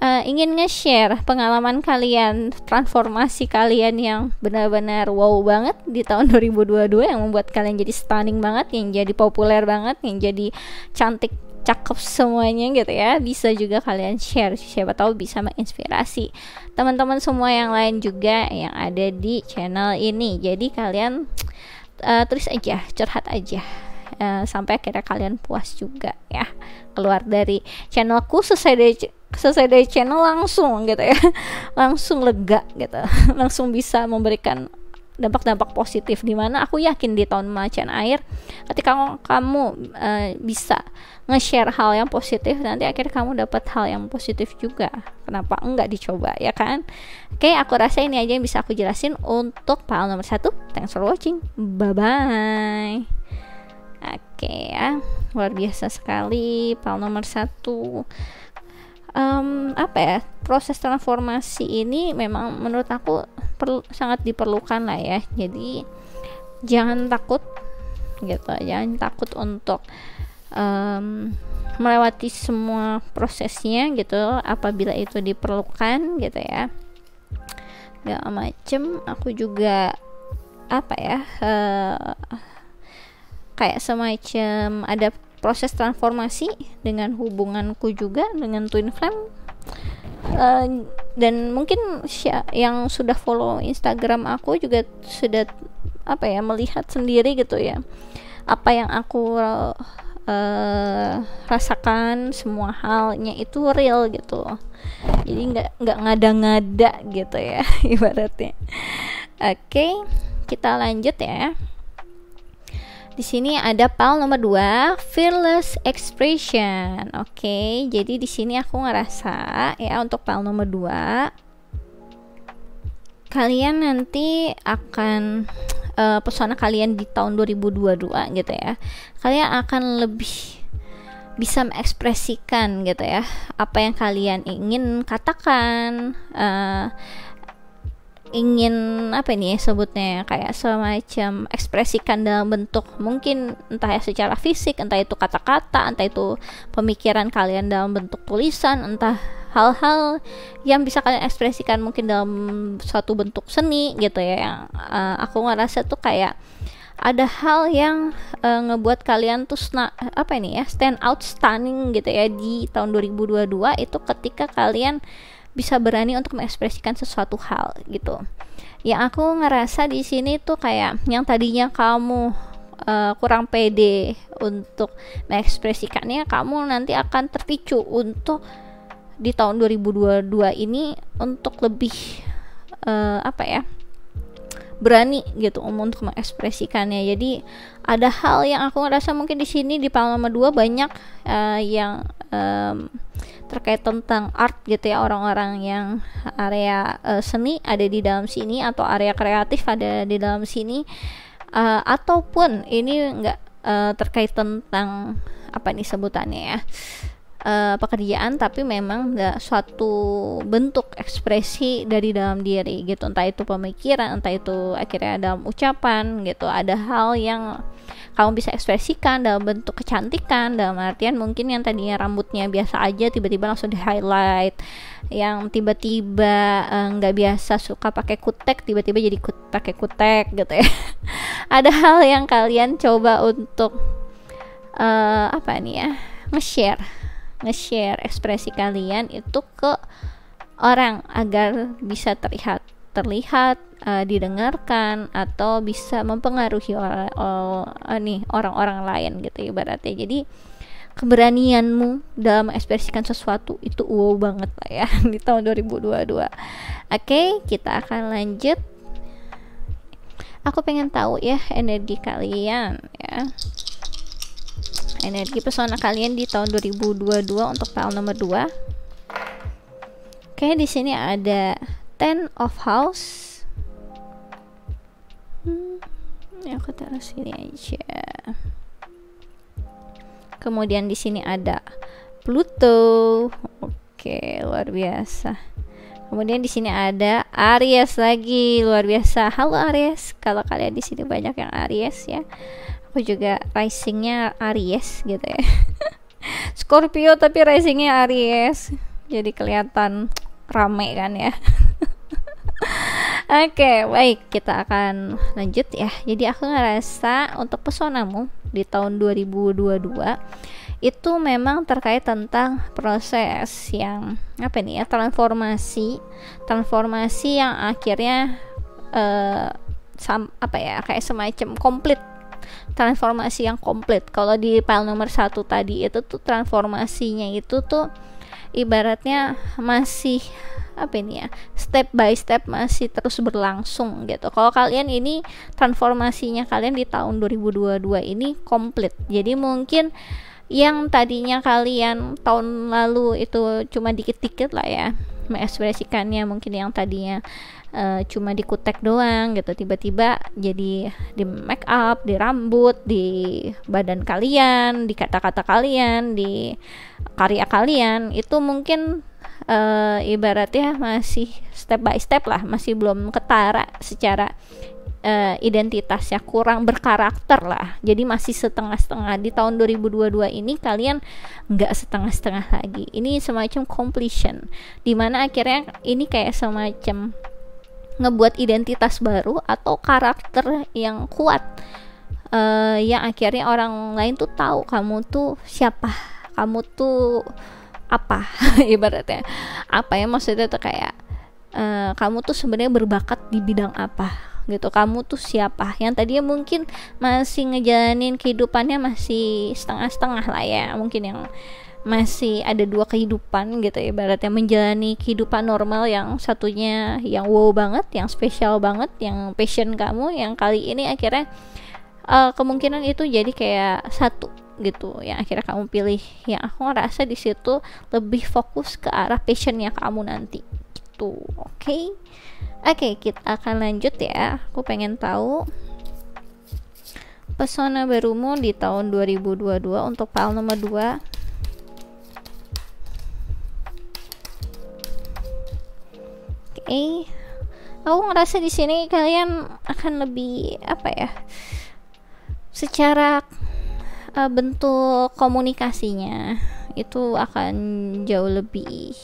ingin nge-share pengalaman kalian, transformasi kalian yang benar-benar wow banget di tahun 2022, yang membuat kalian jadi stunning banget, yang jadi populer banget, yang jadi cantik, cakep semuanya gitu ya. Bisa juga kalian share, siapa tahu bisa menginspirasi teman-teman semua yang lain juga yang ada di channel ini. Jadi kalian tulis aja, curhat aja, sampai akhirnya kalian puas juga ya, keluar dari channelku, selesai dari channel langsung gitu ya, langsung lega gitu, langsung bisa memberikan dampak-dampak positif, dimana aku yakin di tahun macan air ketika kamu bisa nge-share hal yang positif, nanti akhirnya kamu dapat hal yang positif juga. Kenapa enggak dicoba ya kan? Oke, aku rasa ini aja yang bisa aku jelasin untuk file nomor 1. Thanks for watching, bye bye. Oke ya, luar biasa sekali file nomor 1. Apa ya, proses transformasi ini memang menurut aku sangat diperlukan lah ya. Jadi jangan takut gitu, jangan takut untuk melewati semua prosesnya gitu, apabila itu diperlukan gitu ya. Gak macem, aku juga apa ya, kayak semacam ada proses transformasi dengan hubunganku juga dengan twin flame, dan mungkin yang sudah follow Instagram aku juga sudah apa ya, melihat sendiri gitu ya apa yang aku rasakan, semua halnya itu real gitu, jadi nggak ngada-ngada gitu ya ibaratnya. Oke, kita lanjut ya. Di sini ada file nomor 2, fearless expression. Oke, jadi di sini aku ngerasa ya untuk file nomor 2 kalian nanti akan pesona kalian di tahun 2022 gitu ya, kalian akan lebih bisa mengekspresikan gitu ya apa yang kalian ingin katakan, ingin apa nih sebutnya, kayak semacam ekspresikan dalam bentuk mungkin entah ya secara fisik, entah itu kata-kata, entah itu pemikiran kalian dalam bentuk tulisan, entah hal-hal yang bisa kalian ekspresikan mungkin dalam suatu bentuk seni gitu ya, yang aku ngerasa tuh kayak ada hal yang ngebuat kalian tuh stand out, stunning gitu ya di tahun 2022 itu ketika kalian bisa berani untuk mengekspresikan sesuatu hal gitu. Yang aku ngerasa di sini tuh kayak yang tadinya kamu kurang pede untuk mengekspresikannya, kamu nanti akan terpicu untuk di tahun 2022 ini untuk lebih berani gitu untuk mengekspresikannya. Jadi ada hal yang aku ngerasa mungkin di sini di pengalaman 2 banyak yang terkait tentang art gitu ya, orang-orang yang area seni ada di dalam sini, atau area kreatif ada di dalam sini, ataupun ini enggak terkait tentang apa nih sebutannya ya, pekerjaan, tapi memang suatu bentuk ekspresi dari dalam diri gitu, entah itu pemikiran, entah itu akhirnya dalam ucapan gitu. Ada hal yang kamu bisa ekspresikan dalam bentuk kecantikan, dalam artian mungkin yang tadinya rambutnya biasa aja tiba-tiba langsung di highlight, yang tiba-tiba nggak biasa suka pakai kutek tiba-tiba jadi pakai kutek gitu ya. Ada hal yang kalian coba untuk nge-share ekspresi kalian itu ke orang agar bisa terlihat didengarkan, atau bisa mempengaruhi orang-orang lain gitu ibaratnya. Jadi keberanianmu dalam mengekspresikan sesuatu itu wow banget lah ya di tahun 2022. Oke, kita akan lanjut. Aku pengen tahu ya energi kalian ya, energi pesona kalian di tahun 2022 untuk file nomor 2. Oke, di sini ada Ten of House. Aku taruh sini aja. Kemudian di sini ada Pluto. Oke, luar biasa. Kemudian di sini ada Aries lagi, luar biasa. Halo Aries, kalau kalian di sini banyak yang Aries ya. Aku juga risingnya Aries gitu ya. Scorpio tapi risingnya Aries, jadi kelihatan rame kan ya. Oke, baik, kita akan lanjut ya. Jadi aku ngerasa untuk pesonamu di tahun 2022 itu memang terkait tentang proses yang transformasi yang akhirnya kayak semacam komplit, transformasi yang komplit. Kalau di file nomor 1 tadi itu tuh transformasinya itu tuh ibaratnya masih step by step, masih terus berlangsung gitu. Kalau kalian ini transformasinya kalian di tahun 2022 ini komplit. Jadi mungkin yang tadinya kalian tahun lalu itu cuma dikit-dikit lah ya mengekspresikannya, mungkin yang tadinya cuma di kutek doang gitu, tiba-tiba jadi di make up, di rambut, di badan kalian, di kata-kata kalian, di karya kalian, itu mungkin ibaratnya masih step by step lah, masih belum ketara secara identitasnya, kurang berkarakter lah. Jadi masih setengah-setengah. Di tahun 2022 ini kalian nggak setengah-setengah lagi. Ini semacam completion, dimana akhirnya ini kayak semacam ngebuat identitas baru atau karakter yang kuat, yang akhirnya orang lain tuh tahu kamu tuh siapa, kamu tuh apa. Ibaratnya apa ya, maksudnya tuh kayak kamu tuh sebenarnya berbakat di bidang apa gitu, kamu tuh siapa. Yang tadinya mungkin masih ngejalanin kehidupannya masih setengah-setengah lah ya, mungkin yang masih ada 2 kehidupan gitu, ibaratnya menjalani kehidupan normal, yang satunya yang wow banget, yang spesial banget, yang passion kamu, yang kali ini akhirnya kemungkinan itu jadi kayak satu gitu yang akhirnya kamu pilih. Yang aku ngerasa di situ lebih fokus ke arah passionnya kamu nanti gitu. Oke, kita akan lanjut ya. Aku pengen tahu pesona barumu di tahun 2022 untuk pile nomor 2. Oke. Aku ngerasa di sini kalian akan lebih apa ya? Secara bentuk komunikasinya itu akan jauh lebih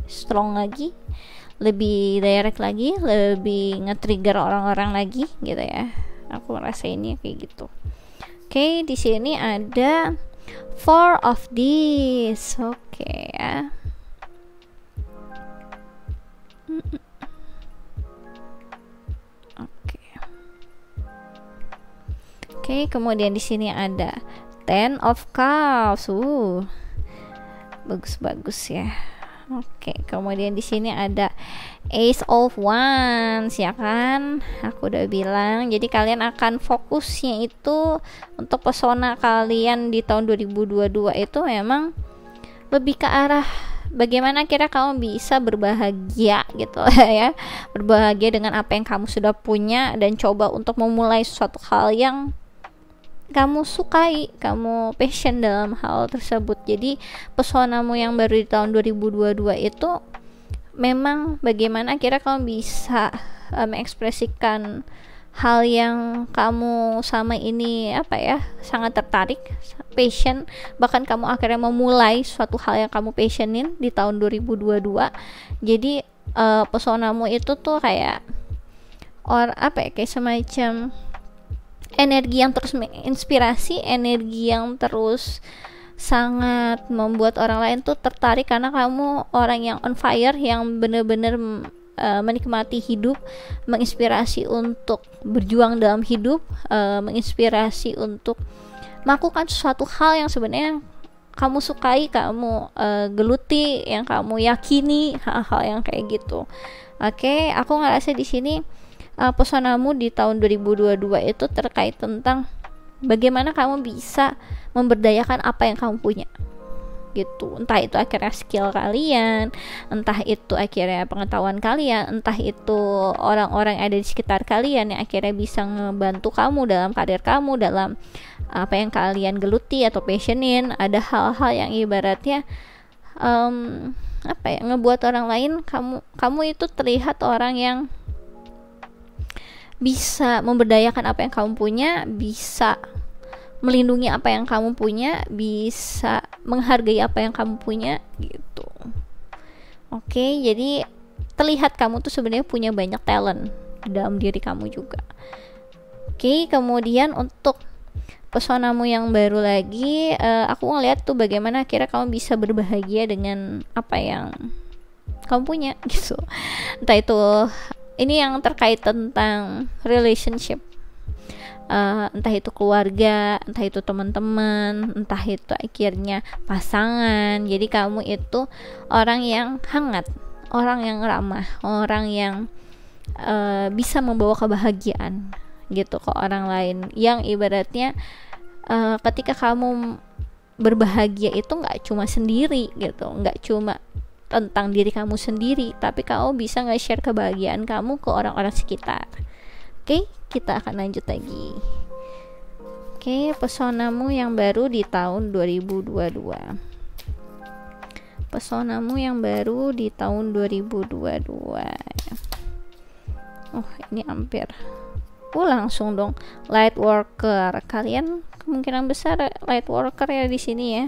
strong lagi, lebih direct lagi, lebih nge-trigger orang-orang lagi gitu ya. Aku ngerasa ini kayak gitu. Oke, di sini ada 4 of these. Oke ya. Oke, kemudian di sini ada 10 of Cups. Bagus-bagus ya. Oke, kemudian di sini ada Ace of Wands ya kan? Aku udah bilang. Jadi kalian akan fokusnya itu untuk pesona kalian di tahun 2022 itu memang lebih ke arah bagaimana kira kamu bisa berbahagia gitu ya. Berbahagia dengan apa yang kamu sudah punya dan coba untuk memulai suatu hal yang kamu sukai, kamu passion dalam hal tersebut. Jadi pesonamu yang baru di tahun 2022 itu memang bagaimana kira kamu bisa mengekspresikan hal yang kamu sama ini apa ya, sangat tertarik, passion, bahkan kamu akhirnya memulai suatu hal yang kamu passionin di tahun 2022. Jadi pesonamu itu tuh kayak kayak semacam energi yang terus menginspirasi, energi yang terus sangat membuat orang lain tuh tertarik karena kamu orang yang on fire, yang bener-bener menikmati hidup, menginspirasi untuk berjuang dalam hidup, menginspirasi untuk melakukan sesuatu hal yang sebenarnya kamu sukai, kamu geluti, yang kamu yakini, hal-hal yang kayak gitu. Oke, aku ngerasa di sini pesonamu di tahun 2022 itu terkait tentang bagaimana kamu bisa memberdayakan apa yang kamu punya gitu. Entah itu akhirnya skill kalian, entah itu akhirnya pengetahuan kalian, entah itu orang-orang yang ada di sekitar kalian yang akhirnya bisa ngebantu kamu dalam karir kamu, dalam apa yang kalian geluti atau passionin. Ada hal-hal yang ibaratnya ngebuat orang lain, kamu itu terlihat orang yang bisa memberdayakan apa yang kamu punya, bisa melindungi apa yang kamu punya, bisa menghargai apa yang kamu punya gitu. Oke, jadi terlihat kamu tuh sebenarnya punya banyak talent di dalam diri kamu juga. Oke, kemudian untuk pesonamu yang baru lagi, aku ngeliat tuh bagaimana akhirnya kamu bisa berbahagia dengan apa yang kamu punya gitu. Entah itu ini yang terkait tentang relationship, entah itu keluarga, entah itu teman-teman, entah itu akhirnya pasangan. Jadi kamu itu orang yang hangat, orang yang ramah, orang yang bisa membawa kebahagiaan gitu ke orang lain, yang ibaratnya ketika kamu berbahagia itu nggak cuma sendiri gitu, nggak cuma tentang diri kamu sendiri, tapi kamu bisa nge-share kebahagiaan kamu ke orang-orang sekitar. Oke, kita akan lanjut lagi. Oke, pesonamu yang baru di tahun 2022. Pesonamu yang baru di tahun 2022. Oh, ini hampir. Langsung dong. Light worker. Kalian kemungkinan besar light worker ya di sini ya.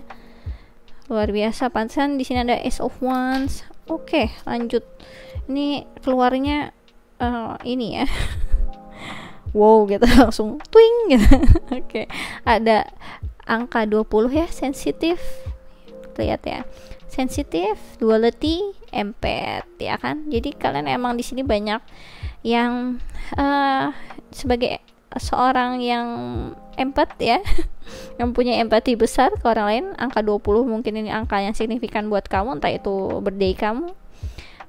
Luar biasa, pantesan di sini ada Ace of Wands. Oke, lanjut. Ini keluarnya ini ya. Wow, gitu langsung twing gitu. Oke. Ada angka 20 ya, sensitif. Lihat ya. Sensitif, duality, empath ya kan. Jadi kalian emang di sini banyak yang sebagai seorang yang empat ya, yang punya empati besar ke orang lain. Angka 20 mungkin ini angka yang signifikan buat kamu, entah itu birthday kamu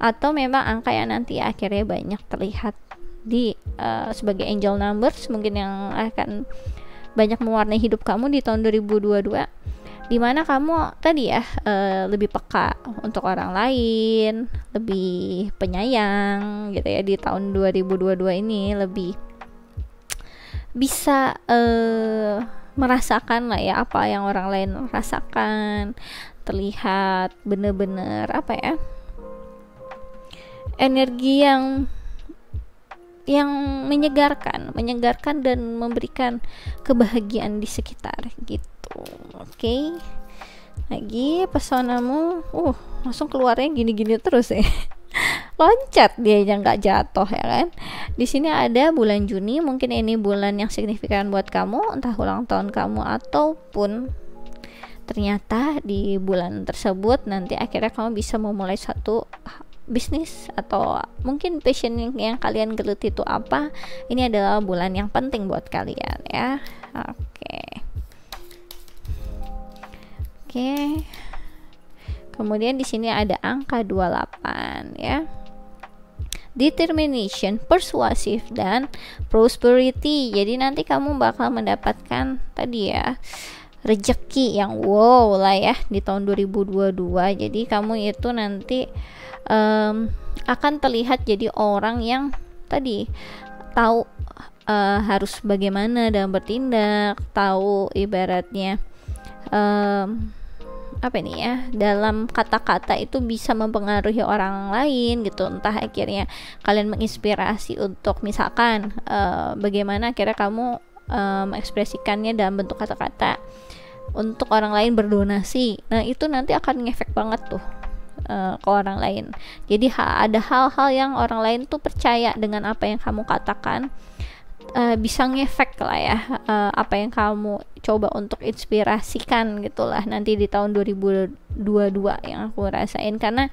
atau memang angka yang nanti akhirnya banyak terlihat di sebagai angel numbers, mungkin yang akan banyak mewarnai hidup kamu di tahun 2022, dimana kamu tadi ya lebih peka untuk orang lain, lebih penyayang gitu ya. Di tahun 2022 ini lebih bisa merasakan lah ya apa yang orang lain rasakan, terlihat bener-bener apa ya, energi yang menyegarkan dan memberikan kebahagiaan di sekitar gitu. Oke. Lagi pesonamu, langsung keluarnya gini-gini terus ya. Loncat dia aja nggak jatuh ya kan. Di sini ada bulan Juni, mungkin ini bulan yang signifikan buat kamu, entah ulang tahun kamu ataupun ternyata di bulan tersebut nanti akhirnya kamu bisa memulai satu bisnis atau mungkin passion yang kalian geluti itu apa. Ini adalah bulan yang penting buat kalian ya. Oke. Kemudian di sini ada angka 28 ya. Determination, persuasive, dan prosperity. Jadi nanti kamu bakal mendapatkan tadi ya rejeki yang wow lah ya di tahun 2022. Jadi kamu itu nanti akan terlihat jadi orang yang tadi tahu harus bagaimana dalam bertindak, tahu ibaratnya apa nih ya, dalam kata-kata itu bisa mempengaruhi orang lain gitu. Entah akhirnya kalian menginspirasi untuk misalkan bagaimana akhirnya kamu mengekspresikannya dalam bentuk kata-kata untuk orang lain berdonasi. Nah itu nanti akan ngefek banget tuh ke orang lain. Jadi ada hal-hal yang orang lain tuh percaya dengan apa yang kamu katakan, bisa ngefek lah ya apa yang kamu coba untuk inspirasikan gitulah nanti di tahun 2022 yang aku rasain. Karena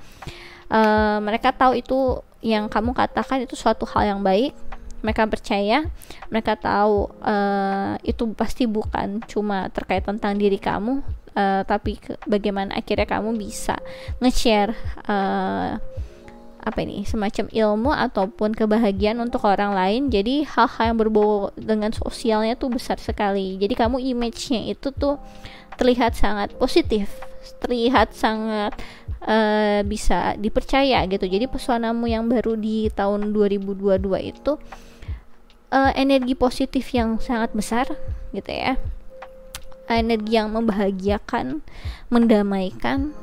mereka tahu itu yang kamu katakan itu suatu hal yang baik, mereka percaya, mereka tahu itu pasti bukan cuma terkait tentang diri kamu, tapi bagaimana akhirnya kamu bisa nge-share apa ini, semacam ilmu ataupun kebahagiaan untuk orang lain. Jadi hal-hal yang berbau dengan sosialnya tuh besar sekali. Jadi kamu image-nya itu tuh terlihat sangat positif, terlihat sangat bisa dipercaya gitu. Jadi pesonamu yang baru di tahun 2022 itu energi positif yang sangat besar gitu ya, energi yang membahagiakan, mendamaikan,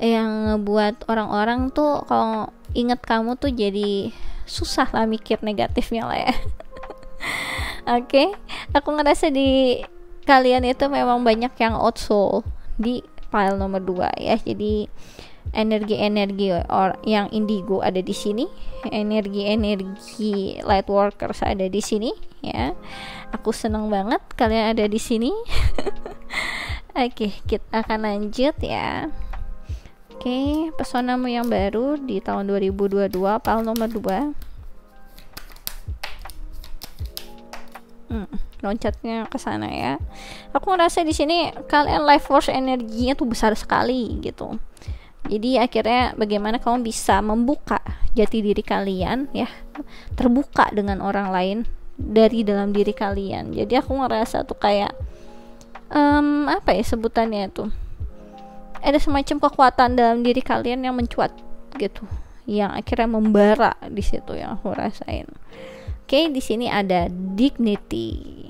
yang ngebuat orang-orang tuh kalau inget kamu tuh jadi susah lah mikir negatifnya lah ya. Oke, aku ngerasa di kalian itu memang banyak yang outsoul di file nomor 2 ya. Jadi energi-energi yang indigo ada di sini, energi-energi light workers ada di sini ya. Aku seneng banget kalian ada di sini. Oke, kita akan lanjut ya. Oke, pesonamu yang baru di tahun 2022 file nomor 2. Loncatnya ke sana ya. Aku ngerasa di sini kalian life force energinya tuh besar sekali gitu. Jadi akhirnya bagaimana kamu bisa membuka jati diri kalian ya, terbuka dengan orang lain dari dalam diri kalian. Jadi aku ngerasa tuh kayak apa ya sebutannya tuh, ada semacam kekuatan dalam diri kalian yang mencuat gitu, yang akhirnya membara di situ yang aku rasain. Oke, di sini ada dignity.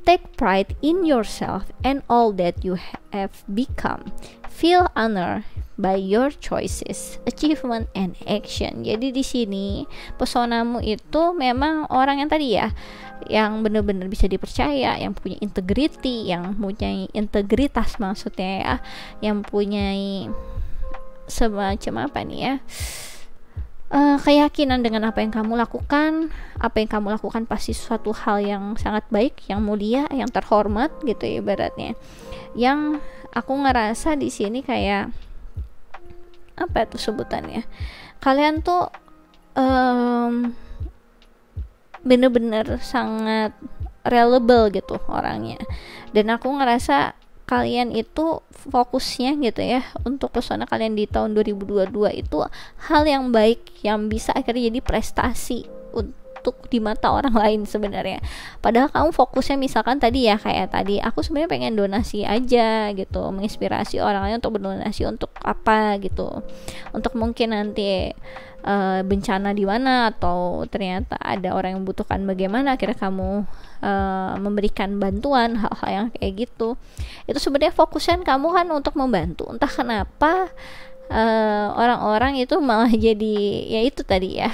Take pride in yourself and all that you have become. Feel honored by your choices, achievement, and action. Jadi di sini pesonamu itu memang orang yang tadi ya, yang benar-benar bisa dipercaya, yang punya integrity, yang punya integritas maksudnya ya, yang punya semacam apa nih ya, keyakinan dengan apa yang kamu lakukan. Apa yang kamu lakukan pasti suatu hal yang sangat baik, yang mulia, yang terhormat gitu ya ibaratnya. Yang aku ngerasa di sini kayak apa itu sebutannya, kalian tuh bener-bener sangat reliable gitu orangnya. Dan aku ngerasa kalian itu fokusnya gitu ya untuk pesona kalian di tahun 2022 itu hal yang baik yang bisa akhirnya jadi prestasi untuk di mata orang lain sebenarnya. Padahal kamu fokusnya misalkan tadi ya, kayak tadi aku sebenarnya pengen donasi aja gitu, menginspirasi orang lain untuk berdonasi untuk apa gitu, untuk mungkin nanti bencana di mana, atau ternyata ada orang yang membutuhkan, bagaimana akhirnya kamu memberikan bantuan, hal-hal yang kayak gitu. Itu sebenarnya fokusnya kamu kan untuk membantu. Entah kenapa orang-orang itu malah jadi ya itu tadi ya,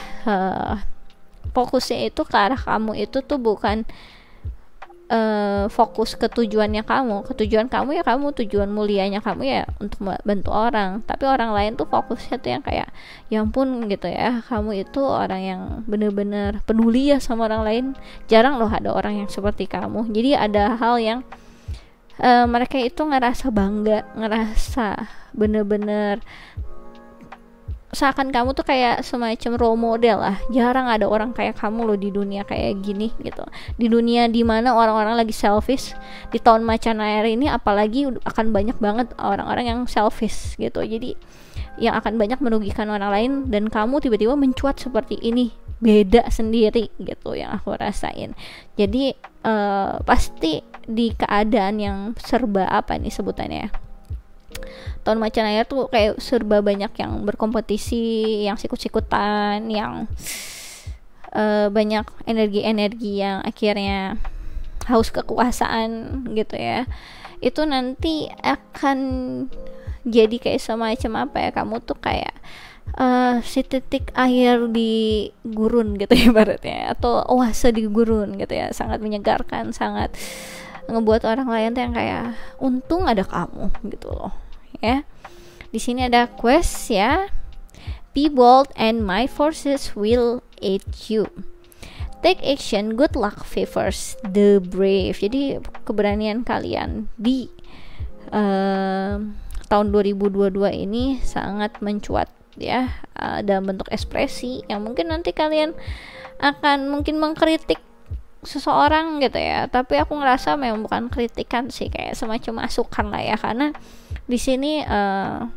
fokusnya itu ke arah kamu itu tuh bukan fokus ke tujuannya kamu. Tujuan kamu ya kamu, tujuan mulianya kamu ya untuk membantu orang, tapi orang lain tuh fokusnya tuh yang kayak ya ampun gitu ya, kamu itu orang yang bener-bener peduli ya sama orang lain. Jarang loh ada orang yang seperti kamu. Jadi ada hal yang mereka itu ngerasa bangga, ngerasa bener-bener seakan kamu tuh kayak semacam role model lah. Jarang ada orang kayak kamu loh di dunia kayak gini gitu. Di dunia dimana orang-orang lagi selfish, di tahun macan air ini apalagi akan banyak banget orang-orang yang selfish gitu. Jadi yang akan banyak merugikan orang lain, dan kamu tiba-tiba mencuat seperti ini, beda sendiri gitu yang aku rasain. Jadi pasti di keadaan yang serba apa nih sebutannya, tahun macan air tuh kayak serba banyak yang berkompetisi, yang sikut-sikutan, yang banyak energi-energi yang akhirnya haus kekuasaan gitu ya. Itu nanti akan jadi kayak semacam apa ya, kamu tuh kayak si titik air di gurun gitu ya ibaratnya, atau oase di gurun gitu ya, sangat menyegarkan, sangat ngebuat orang lain tuh yang kayak untung ada kamu gitu loh ya. Di sini ada quest ya, be bold and my forces will aid you, take action, good luck favors the brave. Jadi keberanian kalian di tahun 2022 ini sangat mencuat ya, dalam bentuk ekspresi yang mungkin nanti kalian akan mungkin mengkritik seseorang gitu ya, tapi aku ngerasa memang bukan kritikan sih, kayak semacam masukan lah ya, karena di sini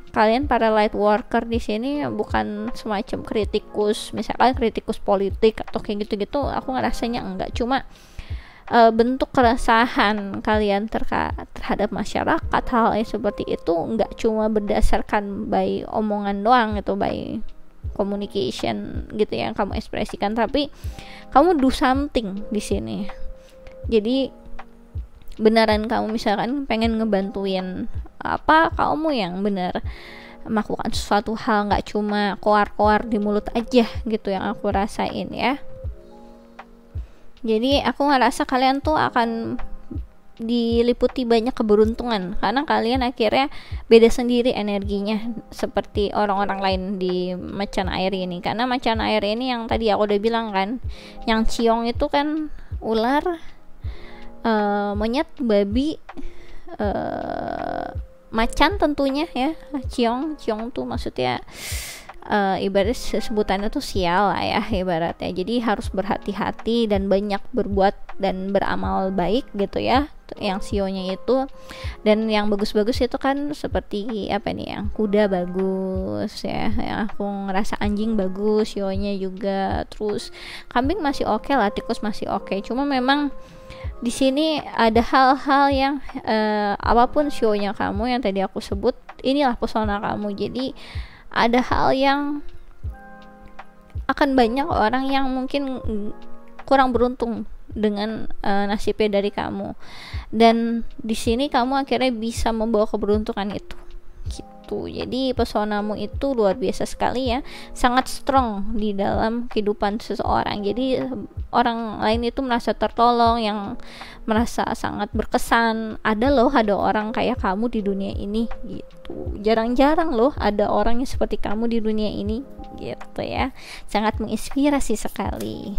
kalian para light worker di sini bukan semacam kritikus, misalkan kritikus politik atau kayak gitu-gitu. Aku ngerasanya enggak, cuma bentuk keresahan kalian terhadap masyarakat, hal yang seperti itu enggak cuma berdasarkan by omongan doang gitu, by communication gitu yang kamu ekspresikan, tapi kamu do something di sini. Jadi beneran kamu misalkan pengen ngebantuin apa, kamu yang bener melakukan sesuatu hal, nggak cuma koar-koar di mulut aja gitu yang aku rasain ya. Jadi aku ngerasa kalian tuh akan diliputi banyak keberuntungan, karena kalian akhirnya beda sendiri energinya seperti orang-orang lain di macan air ini. Karena macan air ini yang tadi aku udah bilang kan, yang ciong itu kan ular, monyet, babi, macan tentunya ya. Ciong tuh maksudnya ibarat sebutannya tuh sial lah ya ibaratnya. Jadi harus berhati-hati dan banyak berbuat dan beramal baik gitu ya, yang sionya itu. Dan yang bagus-bagus itu kan seperti apa nih, yang kuda bagus ya, yang aku ngerasa anjing bagus, sionya juga, terus kambing masih oke lah, tikus masih oke. Cuma memang di sini ada hal-hal yang apapun sionya kamu yang tadi aku sebut, inilah pesona kamu. Jadi ada hal yang akan banyak orang yang mungkin kurang beruntung dengan nasibnya dari kamu, dan di sini kamu akhirnya bisa membawa keberuntungan itu gitu. Jadi pesonamu itu luar biasa sekali ya, sangat strong di dalam kehidupan seseorang. Jadi orang lain itu merasa tertolong, yang merasa sangat berkesan. Ada orang kayak kamu di dunia ini gitu. Jarang-jarang loh ada orang yang seperti kamu di dunia ini gitu ya. Sangat menginspirasi sekali.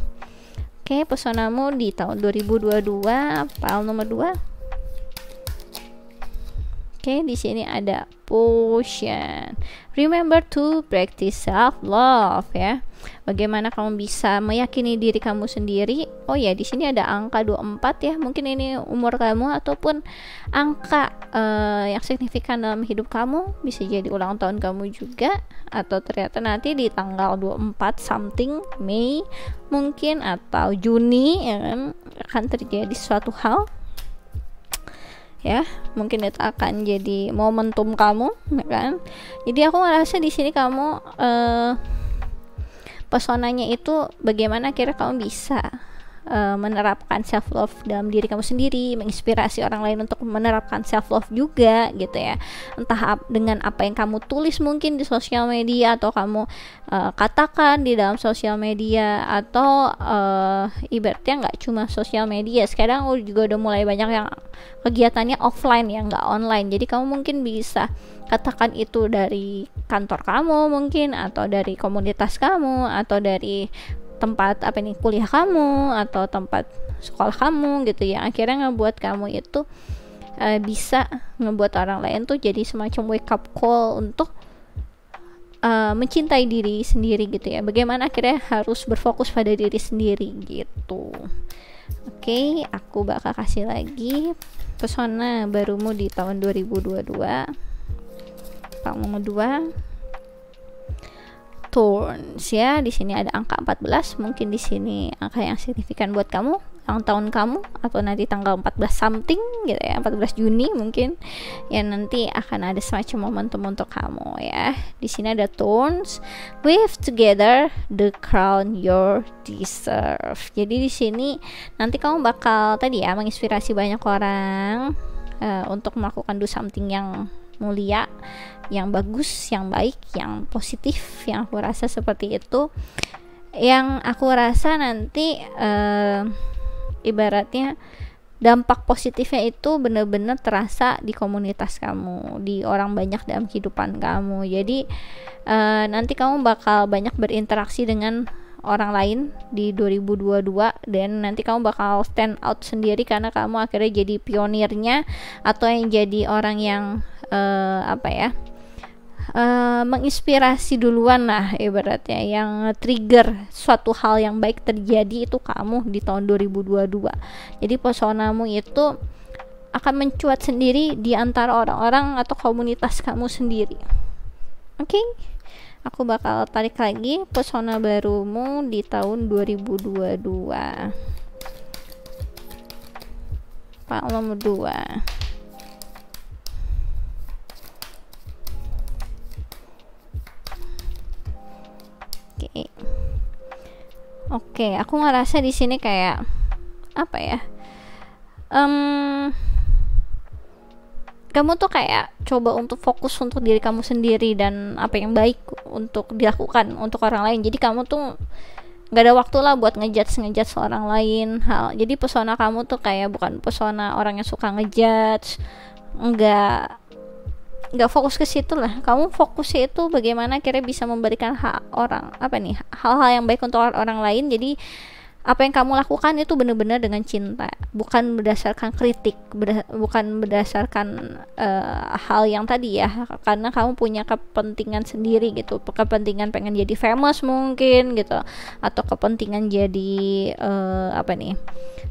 Oke, pesonamu di tahun 2022 file nomor 2. Oke, di sini ada potion. Remember to practice self love ya. Bagaimana kamu bisa meyakini diri kamu sendiri? Oh ya, di sini ada angka 24 ya. Mungkin ini umur kamu ataupun angka yang signifikan dalam hidup kamu. Bisa jadi ulang tahun kamu juga, atau ternyata nanti di tanggal 24 something Mei mungkin, atau Juni ya kan, akan terjadi suatu hal ya, mungkin itu akan jadi momentum kamu ya kan. Jadi aku ngerasa di sini kamu pesonanya itu bagaimana kira kamu bisa menerapkan self love dalam diri kamu sendiri, menginspirasi orang lain untuk menerapkan self love juga gitu ya. Entah dengan apa yang kamu tulis mungkin di sosial media, atau kamu katakan di dalam sosial media, atau ibaratnya nggak cuma sosial media, sekarang juga udah mulai banyak yang kegiatannya offline ya, nggak online. Jadi kamu mungkin bisa katakan itu dari kantor kamu mungkin, atau dari komunitas kamu, atau dari tempat kuliah kamu, atau tempat sekolah kamu gitu ya. Akhirnya ngebuat kamu itu bisa ngebuat orang lain tuh jadi semacam wake up call untuk mencintai diri sendiri gitu ya. Bagaimana akhirnya harus berfokus pada diri sendiri gitu. Oke, aku bakal kasih lagi pesona barumu di tahun 2022. Kamu 2 Thorns ya. Di sini ada angka 14, mungkin di sini angka yang signifikan buat kamu, ulang tahun kamu, atau nanti tanggal 14 something gitu ya, 14 Juni mungkin ya, nanti akan ada semacam momentum untuk kamu ya. Di sini ada Thorns, weave together the crown you deserve. Jadi di sini nanti kamu bakal tadi ya menginspirasi banyak orang untuk melakukan do something yang mulia, yang bagus, yang baik, yang positif, yang aku rasa seperti itu. Yang aku rasa nanti ibaratnya dampak positifnya itu benar-benar terasa di komunitas kamu, di orang banyak dalam kehidupan kamu. Jadi nanti kamu bakal banyak berinteraksi dengan orang lain di 2022, dan nanti kamu bakal stand out sendiri karena kamu akhirnya jadi pionirnya, atau yang jadi orang yang menginspirasi duluan lah ibaratnya, yang trigger suatu hal yang baik terjadi itu kamu di tahun 2022. Jadi personamu itu akan mencuat sendiri di antara orang-orang atau komunitas kamu sendiri. Oke? Aku bakal tarik lagi pesona barumu di tahun 2022. Pak nomor 2. Oke, aku ngerasa di sini kayak apa ya? Kamu tuh kayak coba untuk fokus untuk diri kamu sendiri dan apa yang baik untuk dilakukan untuk orang lain. Jadi kamu tuh gak ada waktu lah buat ngejudge orang lain hal. Jadi pesona kamu tuh kayak bukan pesona orang yang suka ngejudge, nggak fokus ke situ lah. Kamu fokusnya itu bagaimana kira bisa memberikan hal-hal yang baik untuk orang lain. Jadi apa yang kamu lakukan itu benar-benar dengan cinta, bukan berdasarkan kritik, bukan berdasarkan hal yang tadi ya, karena kamu punya kepentingan sendiri gitu, kepentingan pengen jadi famous mungkin gitu, atau kepentingan jadi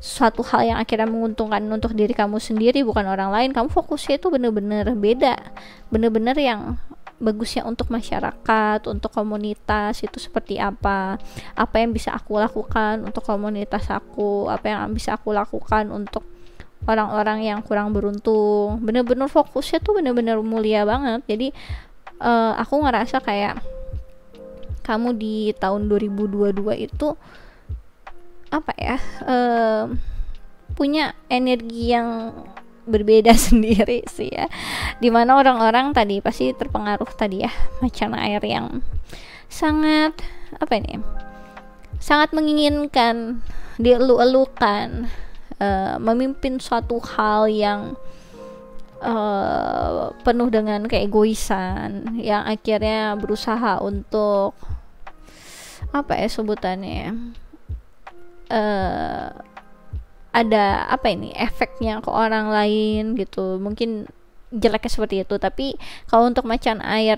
suatu hal yang akhirnya menguntungkan untuk diri kamu sendiri, bukan orang lain. Kamu fokusnya itu benar-benar beda, benar-benar yang bagusnya untuk masyarakat, untuk komunitas itu seperti apa yang bisa aku lakukan untuk komunitas aku, apa yang bisa aku lakukan untuk orang-orang yang kurang beruntung. Bener-bener fokusnya tuh bener-bener mulia banget. Jadi aku ngerasa kayak kamu di tahun 2022 itu punya energi yang berbeda sendiri sih ya, dimana orang-orang tadi pasti terpengaruh tadi ya, macan air yang sangat sangat menginginkan, dielu-elukan memimpin suatu hal yang penuh dengan keegoisan, yang akhirnya berusaha untuk sebutannya ada efeknya ke orang lain gitu. Mungkin jeleknya seperti itu. Tapi kalau untuk macan air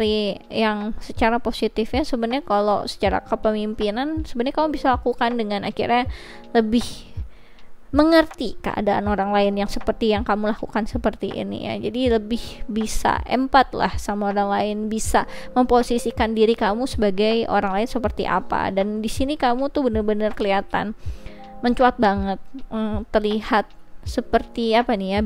yang secara positifnya, sebenarnya kalau secara kepemimpinan sebenarnya kamu bisa lakukan dengan akhirnya lebih mengerti keadaan orang lain yang seperti yang kamu lakukan seperti ini ya. Jadi lebih bisa empat lah sama orang lain, bisa memposisikan diri kamu sebagai orang lain seperti apa. Dan di sini kamu tuh bener-bener kelihatan mencuat banget, terlihat seperti apa nih ya,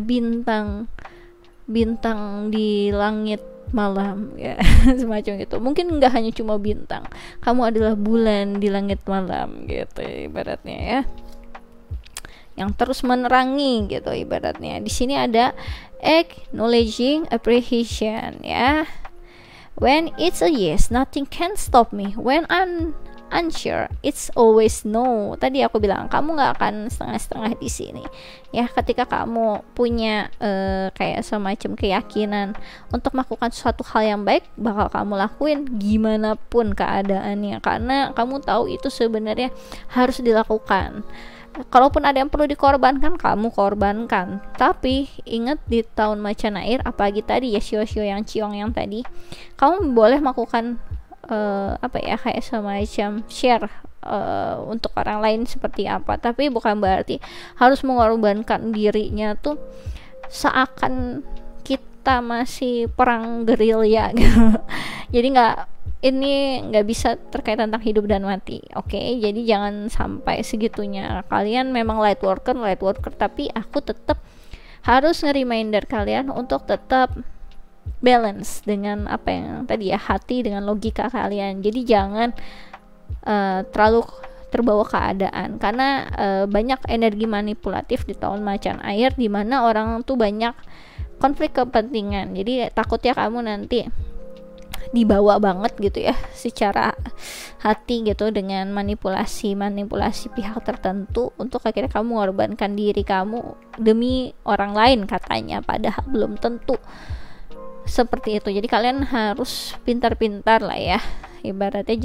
bintang di langit malam ya. Semacam gitu. Mungkin nggak hanya cuma bintang, kamu adalah bulan di langit malam gitu ibaratnya ya, yang terus menerangi gitu ibaratnya. Di sini ada acknowledging appreciation ya. When it's a yes, nothing can stop me. When I'm unsure, it's always no. Tadi aku bilang kamu nggak akan setengah-setengah di sini ya. Ketika kamu punya kayak semacam keyakinan untuk melakukan suatu hal yang baik, bakal kamu lakuin gimana pun keadaannya, karena kamu tahu itu sebenarnya harus dilakukan. Kalaupun ada yang perlu dikorbankan, kamu korbankan. Tapi ingat, di tahun macan air, apalagi tadi ya sio-sio yang ciong yang tadi, kamu boleh melakukan apa ya, kayak semacam share untuk orang lain seperti apa. Tapi bukan berarti harus mengorbankan dirinya tuh seakan kita masih perang gerilya gitu. Jadi ini nggak bisa terkait tentang hidup dan mati, oke? Jadi jangan sampai segitunya. Kalian memang light worker, tapi aku tetap harus nge-reminder kalian untuk tetap balance dengan apa yang tadi ya, hati dengan logika kalian. Jadi jangan terlalu terbawa keadaan, karena banyak energi manipulatif di tahun macan air, di mana orang tuh banyak konflik kepentingan. Jadi takutnya kamu nanti dibawa banget gitu ya secara hati gitu dengan manipulasi pihak tertentu untuk akhirnya kamu mengorbankan diri kamu demi orang lain katanya, padahal belum tentu seperti itu. Jadi kalian harus pintar-pintar lah ya, ibaratnya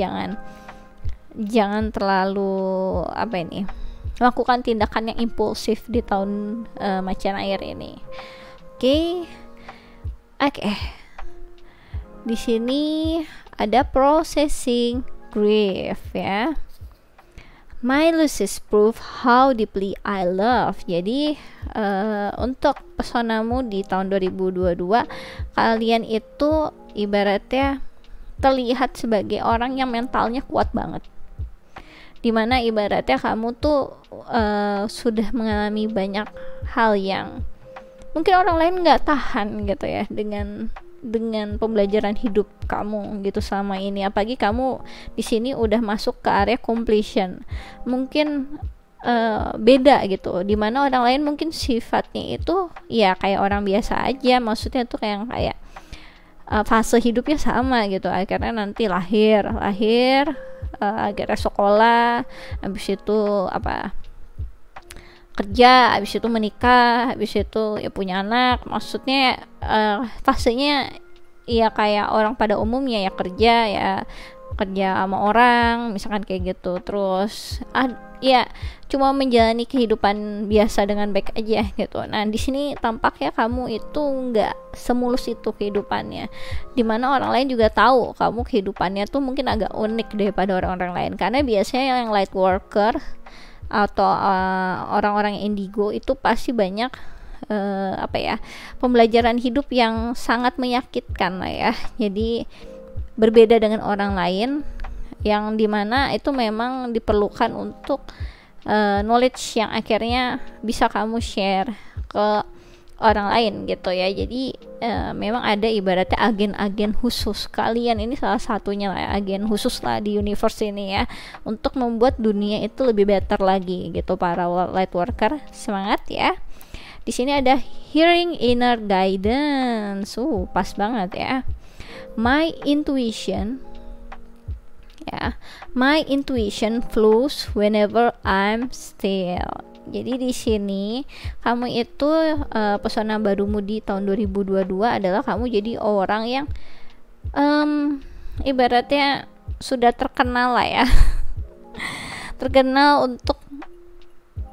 jangan terlalu apa ini, melakukan tindakan yang impulsif di tahun macan air ini. Oke. Di sini ada processing grief ya. My losses prove how deeply I love. Jadi untuk personamu di tahun 2022, kalian itu ibaratnya terlihat sebagai orang yang mentalnya kuat banget, dimana ibaratnya kamu tuh sudah mengalami banyak hal yang mungkin orang lain nggak tahan gitu ya, dengan pembelajaran hidup kamu gitu selama ini. Apalagi kamu di sini udah masuk ke area completion, mungkin beda gitu, dimana orang lain mungkin sifatnya itu ya kayak orang biasa aja, maksudnya tuh kayak fase hidupnya sama gitu. Akhirnya nanti lahir akhirnya sekolah, habis itu kerja, habis itu menikah, habis itu ya punya anak. Maksudnya fasenya ya kayak orang pada umumnya ya, kerja sama orang misalkan kayak gitu. Terus ya cuma menjalani kehidupan biasa dengan baik aja gitu. Nah di sini tampaknya kamu itu nggak semulus itu kehidupannya, dimana orang lain juga tahu kamu kehidupannya tuh mungkin agak unik daripada orang-orang lain. Karena biasanya yang light worker atau orang-orang indigo itu pasti banyak pembelajaran hidup yang sangat menyakitkan lah ya. Jadi berbeda dengan orang lain, yang dimana itu memang diperlukan untuk knowledge yang akhirnya bisa kamu share ke orang lain gitu ya. Jadi memang ada ibaratnya agen-agen khusus. Kalian ini salah satunya lah ya, agen khusus lah di universe ini ya, untuk membuat dunia itu lebih better lagi gitu para light worker. Semangat ya. Di sini ada hearing inner guidance. Pas banget ya. My intuition flows whenever I'm still. Jadi di sini kamu itu pesona barumu di tahun 2022 adalah kamu jadi orang yang ibaratnya sudah terkenal lah ya. Terkenal untuk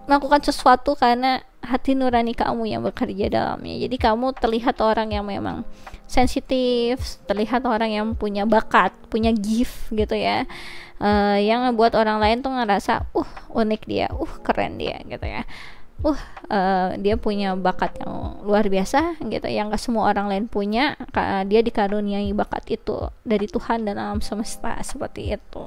melakukan sesuatu karena hati nurani kamu yang bekerja dalamnya. Jadi kamu terlihat orang yang memang sensitif, terlihat orang yang punya bakat, punya gift gitu ya, yang ngebuat orang lain tuh ngerasa unik dia, keren dia gitu ya, dia punya bakat yang luar biasa gitu, yang gak semua orang lain punya. Dia dikaruniai bakat itu dari Tuhan dan alam semesta, seperti itu.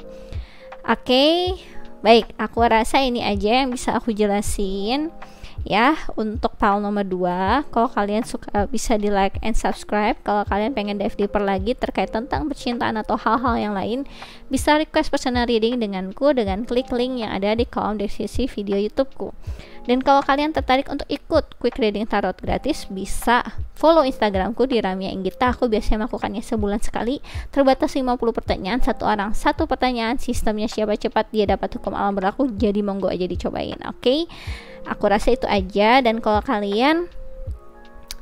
Oke, baik, aku rasa ini aja yang bisa aku jelasin ya untuk file nomor 2. Kalau kalian suka bisa di like and subscribe. Kalau kalian pengen dive deeper lagi terkait tentang percintaan atau hal-hal yang lain, bisa request personal reading denganku dengan klik link yang ada di kolom deskripsi video YouTubeku. Dan kalau kalian tertarik untuk ikut quick reading tarot gratis, bisa follow Instagramku di Ramia Inggita. Aku biasanya melakukannya sebulan sekali, terbatas 50 pertanyaan, satu orang satu pertanyaan. Sistemnya siapa cepat dia dapat hukum alam berlaku, jadi monggo aja dicobain. Oke, aku rasa itu aja. Dan kalau kalian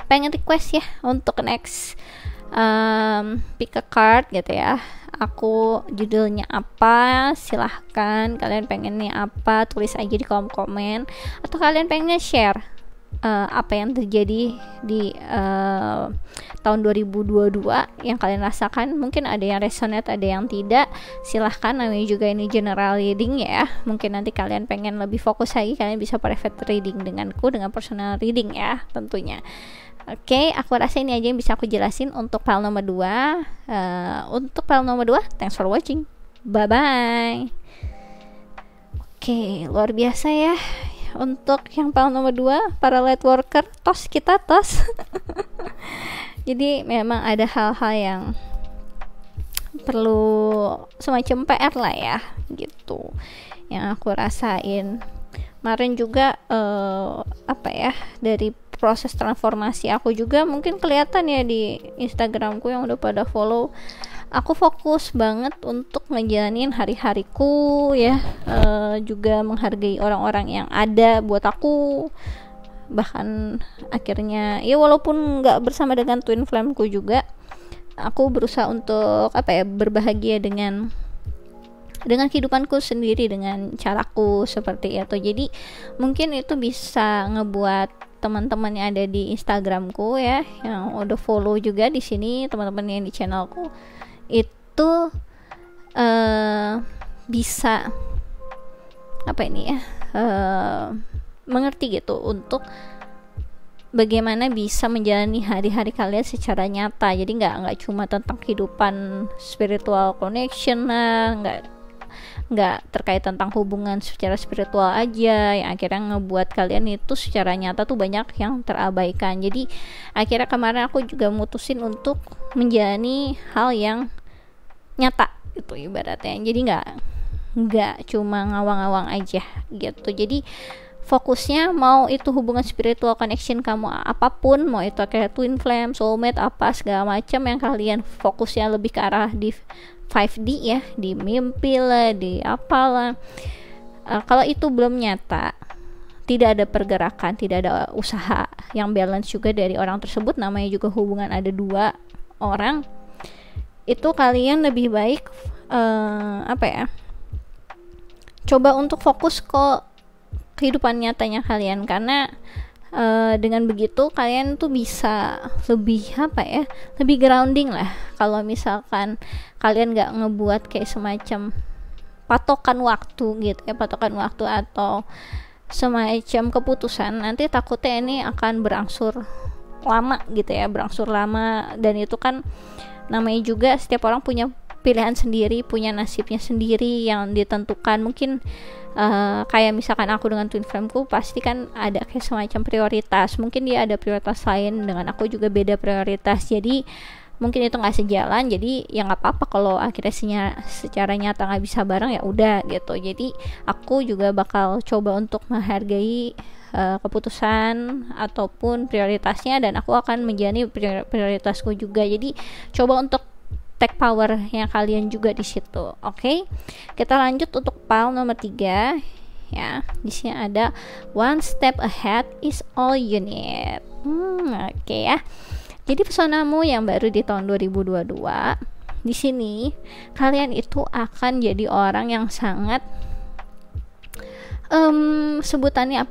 pengen request ya untuk next pick a card gitu ya, aku judulnya apa, silahkan. Kalian pengennya apa, tulis aja di kolom komen. Atau kalian pengen share apa yang terjadi di tahun 2022 yang kalian rasakan. Mungkin ada yang resonate, ada yang tidak. Silahkan, namanya juga ini general reading ya. Mungkin nanti kalian pengen lebih fokus lagi, kalian bisa private reading denganku, dengan personal reading ya tentunya. Oke, aku rasa ini aja yang bisa aku jelasin untuk file nomor 2. Untuk file nomor 2, thanks for watching. Bye-bye. Oke, luar biasa ya. Untuk yang file nomor 2, para light worker, tos kita tos. Jadi memang ada hal-hal yang perlu semacam PR lah ya, gitu. Yang aku rasain. Kemarin juga dari proses transformasi aku juga mungkin kelihatan ya di Instagramku yang udah pada follow. Aku fokus banget untuk ngejalanin hari-hariku ya, juga menghargai orang-orang yang ada buat aku. Bahkan akhirnya ya walaupun nggak bersama dengan twin flameku juga, aku berusaha untuk berbahagia dengan kehidupanku sendiri, dengan caraku seperti itu. Jadi mungkin itu bisa ngebuat teman-teman yang ada di Instagramku ya, yang udah follow juga di sini, teman-teman yang di channelku itu bisa mengerti gitu untuk bagaimana bisa menjalani hari-hari kalian secara nyata. Jadi nggak cuma tentang kehidupan spiritual connection lah, nggak terkait tentang hubungan secara spiritual aja, yang akhirnya ngebuat kalian itu secara nyata tuh banyak yang terabaikan. Jadi akhirnya kemarin aku juga mutusin untuk menjalani hal yang nyata gitu ibaratnya. Jadi nggak cuma ngawang-ngawang aja gitu. Jadi fokusnya mau itu hubungan spiritual connection kamu apapun, mau itu kayak twin flame, soulmate, apa segala macam yang kalian fokusnya lebih ke arah di 5D ya, di mimpi lah, di apalah. Kalau itu belum nyata, tidak ada pergerakan, tidak ada usaha yang balance juga dari orang tersebut, namanya juga hubungan ada 2 orang, itu kalian lebih baik coba untuk fokus ke kehidupan nyatanya kalian. Karena dengan begitu kalian tuh bisa lebih lebih grounding lah. Kalau misalkan kalian nggak ngebuat kayak semacam patokan waktu gitu ya, patokan waktu atau semacam keputusan, nanti takutnya ini akan berangsur lama gitu ya, berangsur lama. Dan itu kan namanya juga setiap orang punya pilihan sendiri, punya nasibnya sendiri yang ditentukan. Mungkin kayak misalkan aku dengan twin flameku pasti kan ada kayak semacam prioritas, mungkin dia ada prioritas lain, dengan aku juga beda prioritas, jadi mungkin itu nggak sejalan. Jadi ya nggak apa-apa kalau akhirnya secara nyata nggak bisa bareng, ya udah gitu. Jadi aku juga bakal coba untuk menghargai keputusan ataupun prioritasnya, dan aku akan menjalani prioritasku juga. Jadi coba untuk take power yang kalian juga di situ. Oke. Kita lanjut untuk pile nomor 3 ya. Di sini ada one step ahead is all you need. Oke ya. Jadi pesonamu yang baru di tahun 2022, di sini kalian itu akan jadi orang yang sangat sebutannya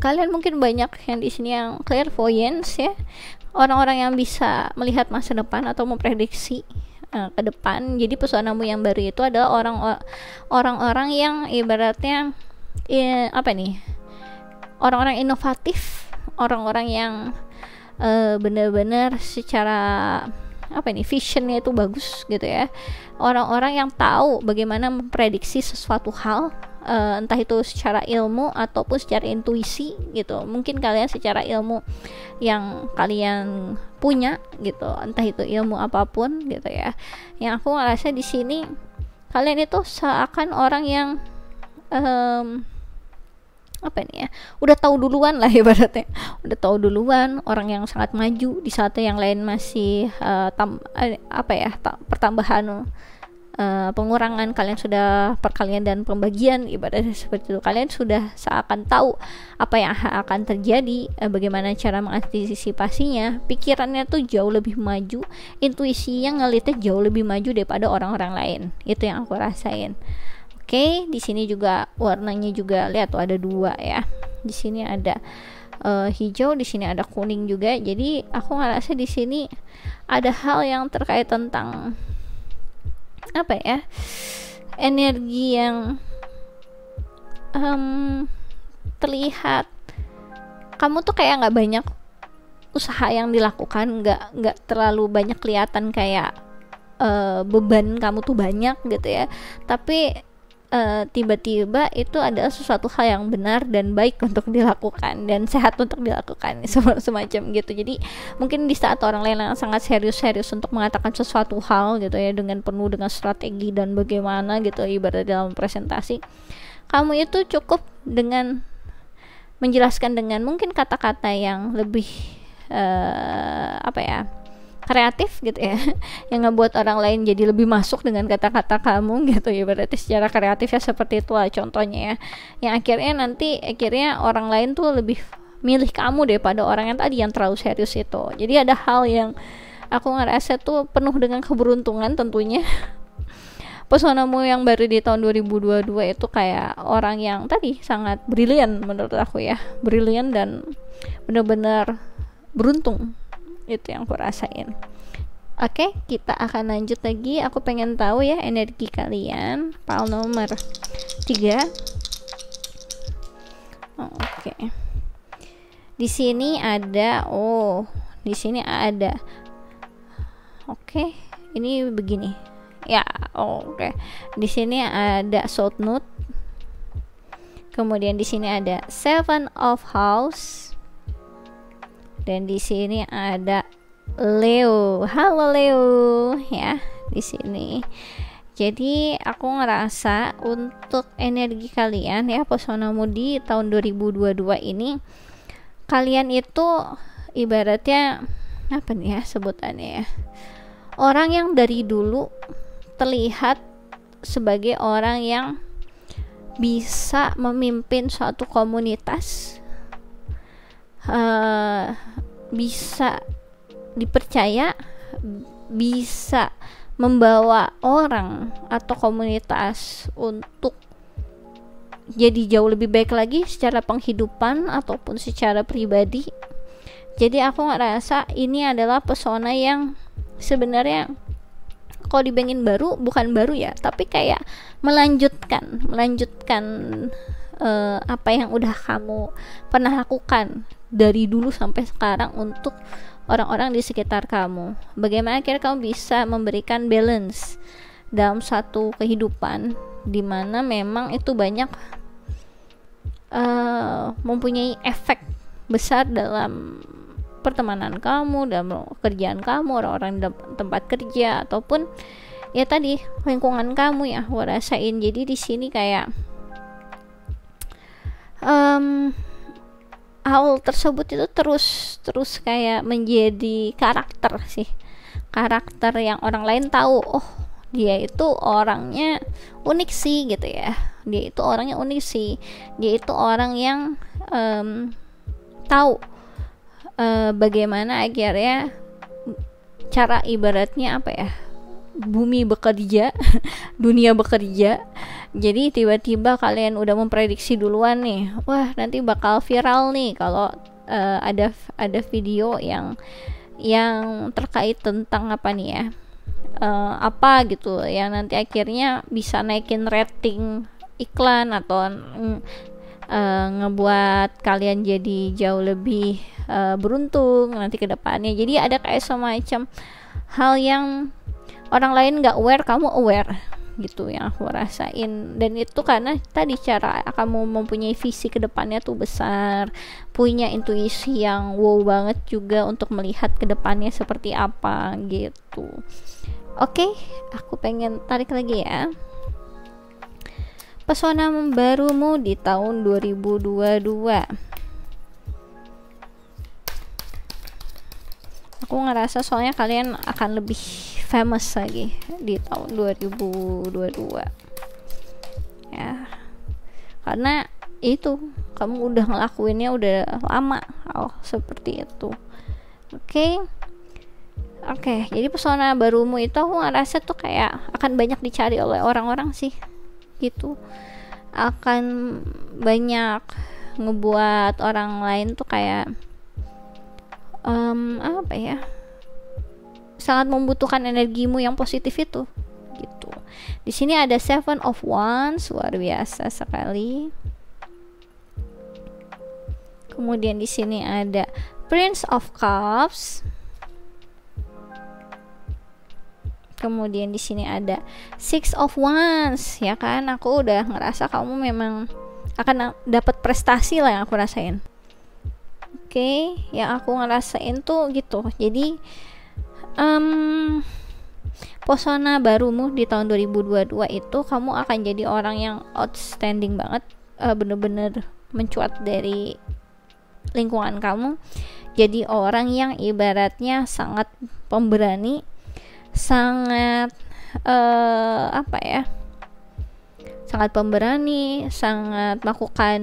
kalian mungkin banyak yang di sini yang clairvoyance ya, orang-orang yang bisa melihat masa depan atau memprediksi ke depan. Jadi pesonamu yang baru itu adalah orang-orang yang ibaratnya apa nih, orang-orang inovatif, orang-orang yang benar-benar secara apa nih, visionnya itu bagus gitu ya, orang-orang yang tahu bagaimana memprediksi sesuatu hal, entah itu secara ilmu ataupun secara intuisi gitu. Mungkin kalian secara ilmu yang kalian punya gitu, entah itu ilmu apapun gitu ya, yang aku ngerasa di sini kalian itu seakan orang yang apa ini ya, udah tahu duluan lah ibaratnya, udah tahu duluan, orang yang sangat maju di saat yang lain masih pertambahan, pengurangan, kalian sudah perkalian dan pembagian, ibaratnya seperti itu. Kalian sudah seakan tahu apa yang akan terjadi, bagaimana cara mengantisipasinya, pikirannya tuh jauh lebih maju, intuisinya ngelitnya jauh lebih maju daripada orang-orang lain. Itu yang aku rasain. Oke, di sini juga warnanya juga lihat tuh ada 2 ya. Di sini ada hijau, di sini ada kuning juga. Jadi aku ngerasa di sini ada hal yang terkait tentang apa ya, energi yang terlihat kamu tuh kayak nggak banyak usaha yang dilakukan, nggak terlalu banyak kelihatan kayak beban kamu tuh banyak gitu ya, tapi tiba-tiba itu adalah sesuatu hal yang benar dan baik untuk dilakukan dan sehat untuk dilakukan, semacam gitu. Jadi mungkin di saat orang lain yang sangat serius untuk mengatakan sesuatu hal gitu ya, dengan penuh dengan strategi dan bagaimana gitu ibarat dalam presentasi, kamu itu cukup dengan menjelaskan dengan mungkin kata-kata yang lebih kreatif gitu ya, yang ngebuat orang lain jadi lebih masuk dengan kata-kata kamu gitu ya, berarti secara kreatif ya, seperti itu lah contohnya ya, yang akhirnya orang lain tuh lebih milih kamu daripada orang yang tadi yang terlalu serius itu. Jadi ada hal yang aku ngerasa tuh penuh dengan keberuntungan tentunya. Pesonamu yang baru di tahun 2022 itu kayak orang yang tadi sangat brilian menurut aku ya, brilian dan benar-benar beruntung. Itu yang aku rasain. Oke, kita akan lanjut lagi. Aku pengen tahu ya energi kalian. Pile nomor 3. Oke. Di sini ada Oke, ini begini. Ya, oke. Di sini ada South Node. Kemudian di sini ada Seven of House. Dan di sini ada Leo. Halo Leo ya di sini. Jadi aku ngerasa untuk energi kalian ya, pesonamu di tahun 2022 ini, kalian itu ibaratnya apa nih ya sebutannya ya, orang yang dari dulu terlihat sebagai orang yang bisa memimpin suatu komunitas, bisa dipercaya, bisa membawa orang atau komunitas untuk jadi jauh lebih baik lagi secara penghidupan ataupun secara pribadi. Jadi aku ngerasa ini adalah pesona yang sebenarnya kalau dibandingin bukan baru ya, tapi kayak melanjutkan apa yang udah kamu pernah lakukan dari dulu sampai sekarang untuk orang-orang di sekitar kamu. Bagaimana akhirnya kamu bisa memberikan balance dalam satu kehidupan di mana memang itu banyak mempunyai efek besar dalam pertemanan kamu, dalam kerjaan kamu, orang-orang di tempat kerja ataupun ya tadi lingkungan kamu ya, aku rasain. Jadi di sini kayak hal tersebut itu terus kayak menjadi karakter yang orang lain tahu, oh dia itu orangnya unik sih gitu ya, dia itu orangnya unik sih, dia itu orang yang tahu bagaimana akhirnya cara ibaratnya apa ya, bumi bekerja dunia bekerja. Jadi tiba-tiba kalian udah memprediksi duluan nih, wah nanti bakal viral nih kalau ada video yang terkait tentang apa nih ya, apa gitu yang nanti akhirnya bisa naikin rating iklan atau ngebuat kalian jadi jauh lebih beruntung nanti ke depannya. Jadi ada kayak semacam hal yang orang lain nggak aware, kamu aware gitu yang aku rasain. Dan itu karena tadi cara kamu mempunyai visi ke depannya tuh besar, punya intuisi yang wow banget juga untuk melihat ke depannya seperti apa gitu. Oke, aku pengen tarik lagi ya. Pesona barumu di tahun 2022. Aku ngerasa soalnya kalian akan lebih famous lagi di tahun 2022 ya, karena itu kamu udah ngelakuinnya udah lama seperti itu. Oke, jadi pesona barumu itu aku ngerasa tuh kayak akan banyak dicari oleh orang-orang sih gitu, akan banyak ngebuat orang lain tuh kayak apa ya, sangat membutuhkan energimu yang positif itu gitu. Di sini ada Seven of Wands, luar biasa sekali. Kemudian di sini ada Prince of Cups. Kemudian di sini ada Six of Wands, ya kan? Aku udah ngerasa kamu memang akan dapat prestasi lah yang aku rasain. Yang aku ngerasain tuh gitu. Jadi pesona barumu di tahun 2022 itu kamu akan jadi orang yang outstanding banget, bener-bener mencuat dari lingkungan kamu. Jadi orang yang ibaratnya sangat pemberani, sangat sangat pemberani, sangat melakukan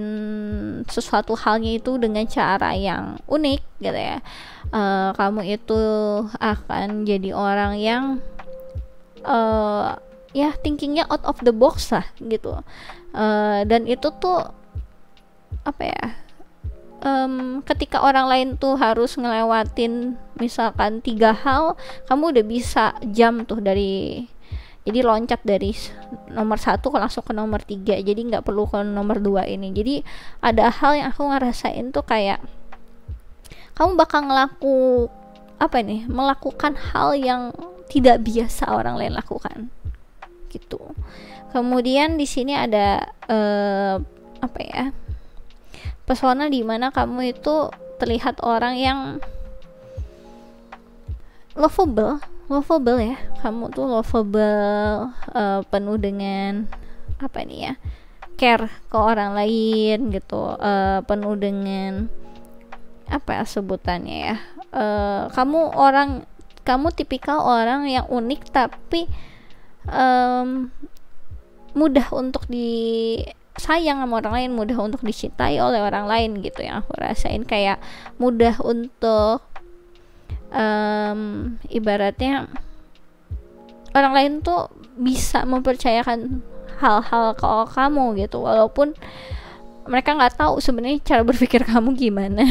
sesuatu halnya itu dengan cara yang unik gitu ya. Kamu itu akan jadi orang yang ya thinkingnya out of the box lah gitu, dan itu tuh apa ya, ketika orang lain tuh harus ngelewatin misalkan 3 hal, kamu udah bisa jump tuh dari, jadi loncat dari nomor 1 langsung ke nomor 3, jadi nggak perlu ke nomor 2 ini. Jadi ada hal yang aku ngerasain tuh kayak kamu bakal melakukan hal yang tidak biasa orang lain lakukan gitu. Kemudian di sini ada pesona di mana kamu itu terlihat orang yang lovable ya. Kamu tuh lovable, penuh dengan care ke orang lain gitu, penuh dengan sebutannya ya, kamu tipikal orang yang unik tapi mudah untuk disayang sama orang lain, mudah untuk dicintai oleh orang lain gitu. Yang aku rasain kayak mudah untuk ibaratnya orang lain tuh bisa mempercayakan hal-hal ke kamu gitu, walaupun mereka nggak tahu sebenarnya cara berpikir kamu gimana,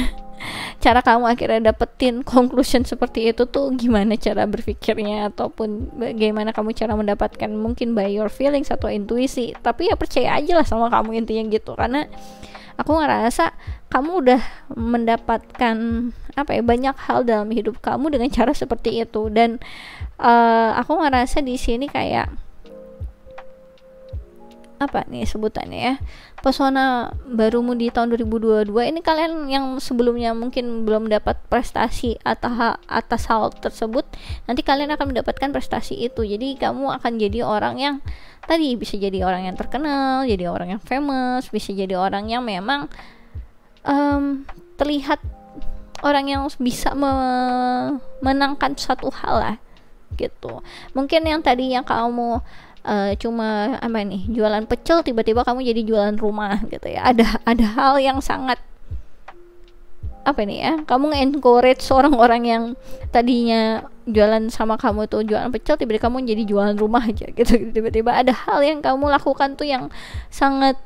cara kamu akhirnya dapetin conclusion seperti itu tuh gimana cara berpikirnya, ataupun bagaimana kamu cara mendapatkan, mungkin by your feelings atau intuisi. Tapi ya percaya aja lah sama kamu intinya gitu, karena aku ngerasa kamu udah mendapatkan banyak hal dalam hidup kamu dengan cara seperti itu. Dan aku ngerasa di sini kayak sebutannya ya, pesona barumu di tahun 2022 ini, kalian yang sebelumnya mungkin belum dapat prestasi atas hal tersebut, nanti kalian akan mendapatkan prestasi itu. Jadi kamu akan jadi orang yang tadi bisa jadi orang yang terkenal, jadi orang yang famous, bisa jadi orang yang memang terlihat orang yang bisa memenangkan satu hal lah gitu. Mungkin yang tadi yang kamu cuma jualan pecel, tiba-tiba kamu jadi jualan rumah gitu ya. Ada hal yang sangat kamu nge-encourage orang-orang yang tadinya jualan sama kamu tuh jualan pecel, tiba-tiba kamu jadi jualan rumah aja gitu. Tiba-tiba ada hal yang kamu lakukan tuh yang sangat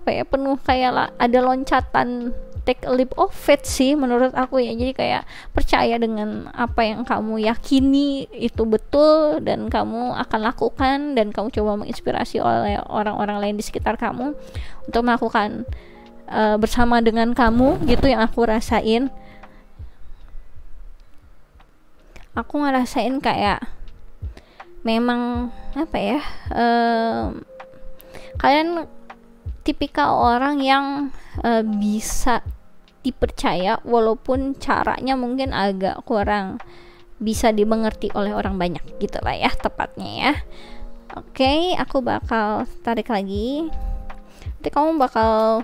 penuh kayak ada loncatan, take a leap of faith sih menurut aku ya. Jadi kayak percaya dengan apa yang kamu yakini itu betul dan kamu akan lakukan, dan kamu coba menginspirasi oleh orang-orang lain di sekitar kamu untuk melakukan bersama dengan kamu gitu. Yang aku rasain, aku ngerasain kayak memang kalian tipikal orang yang bisa dipercaya walaupun caranya mungkin agak kurang bisa dimengerti oleh orang banyak gitu lah ya, tepatnya ya. Oke, aku bakal tarik lagi. Nanti kamu bakal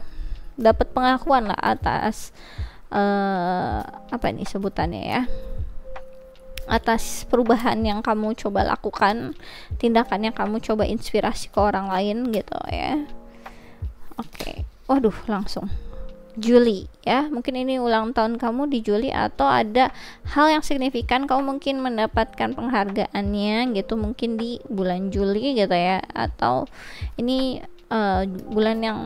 dapat pengakuan lah atas sebutannya ya, atas perubahan yang kamu coba lakukan, tindakan yang kamu coba inspirasi ke orang lain gitu ya. Oke. Waduh, langsung Juli ya, mungkin ini ulang tahun kamu di Juli, atau ada hal yang signifikan kamu mungkin mendapatkan penghargaannya gitu mungkin di bulan Juli gitu ya, atau ini bulan yang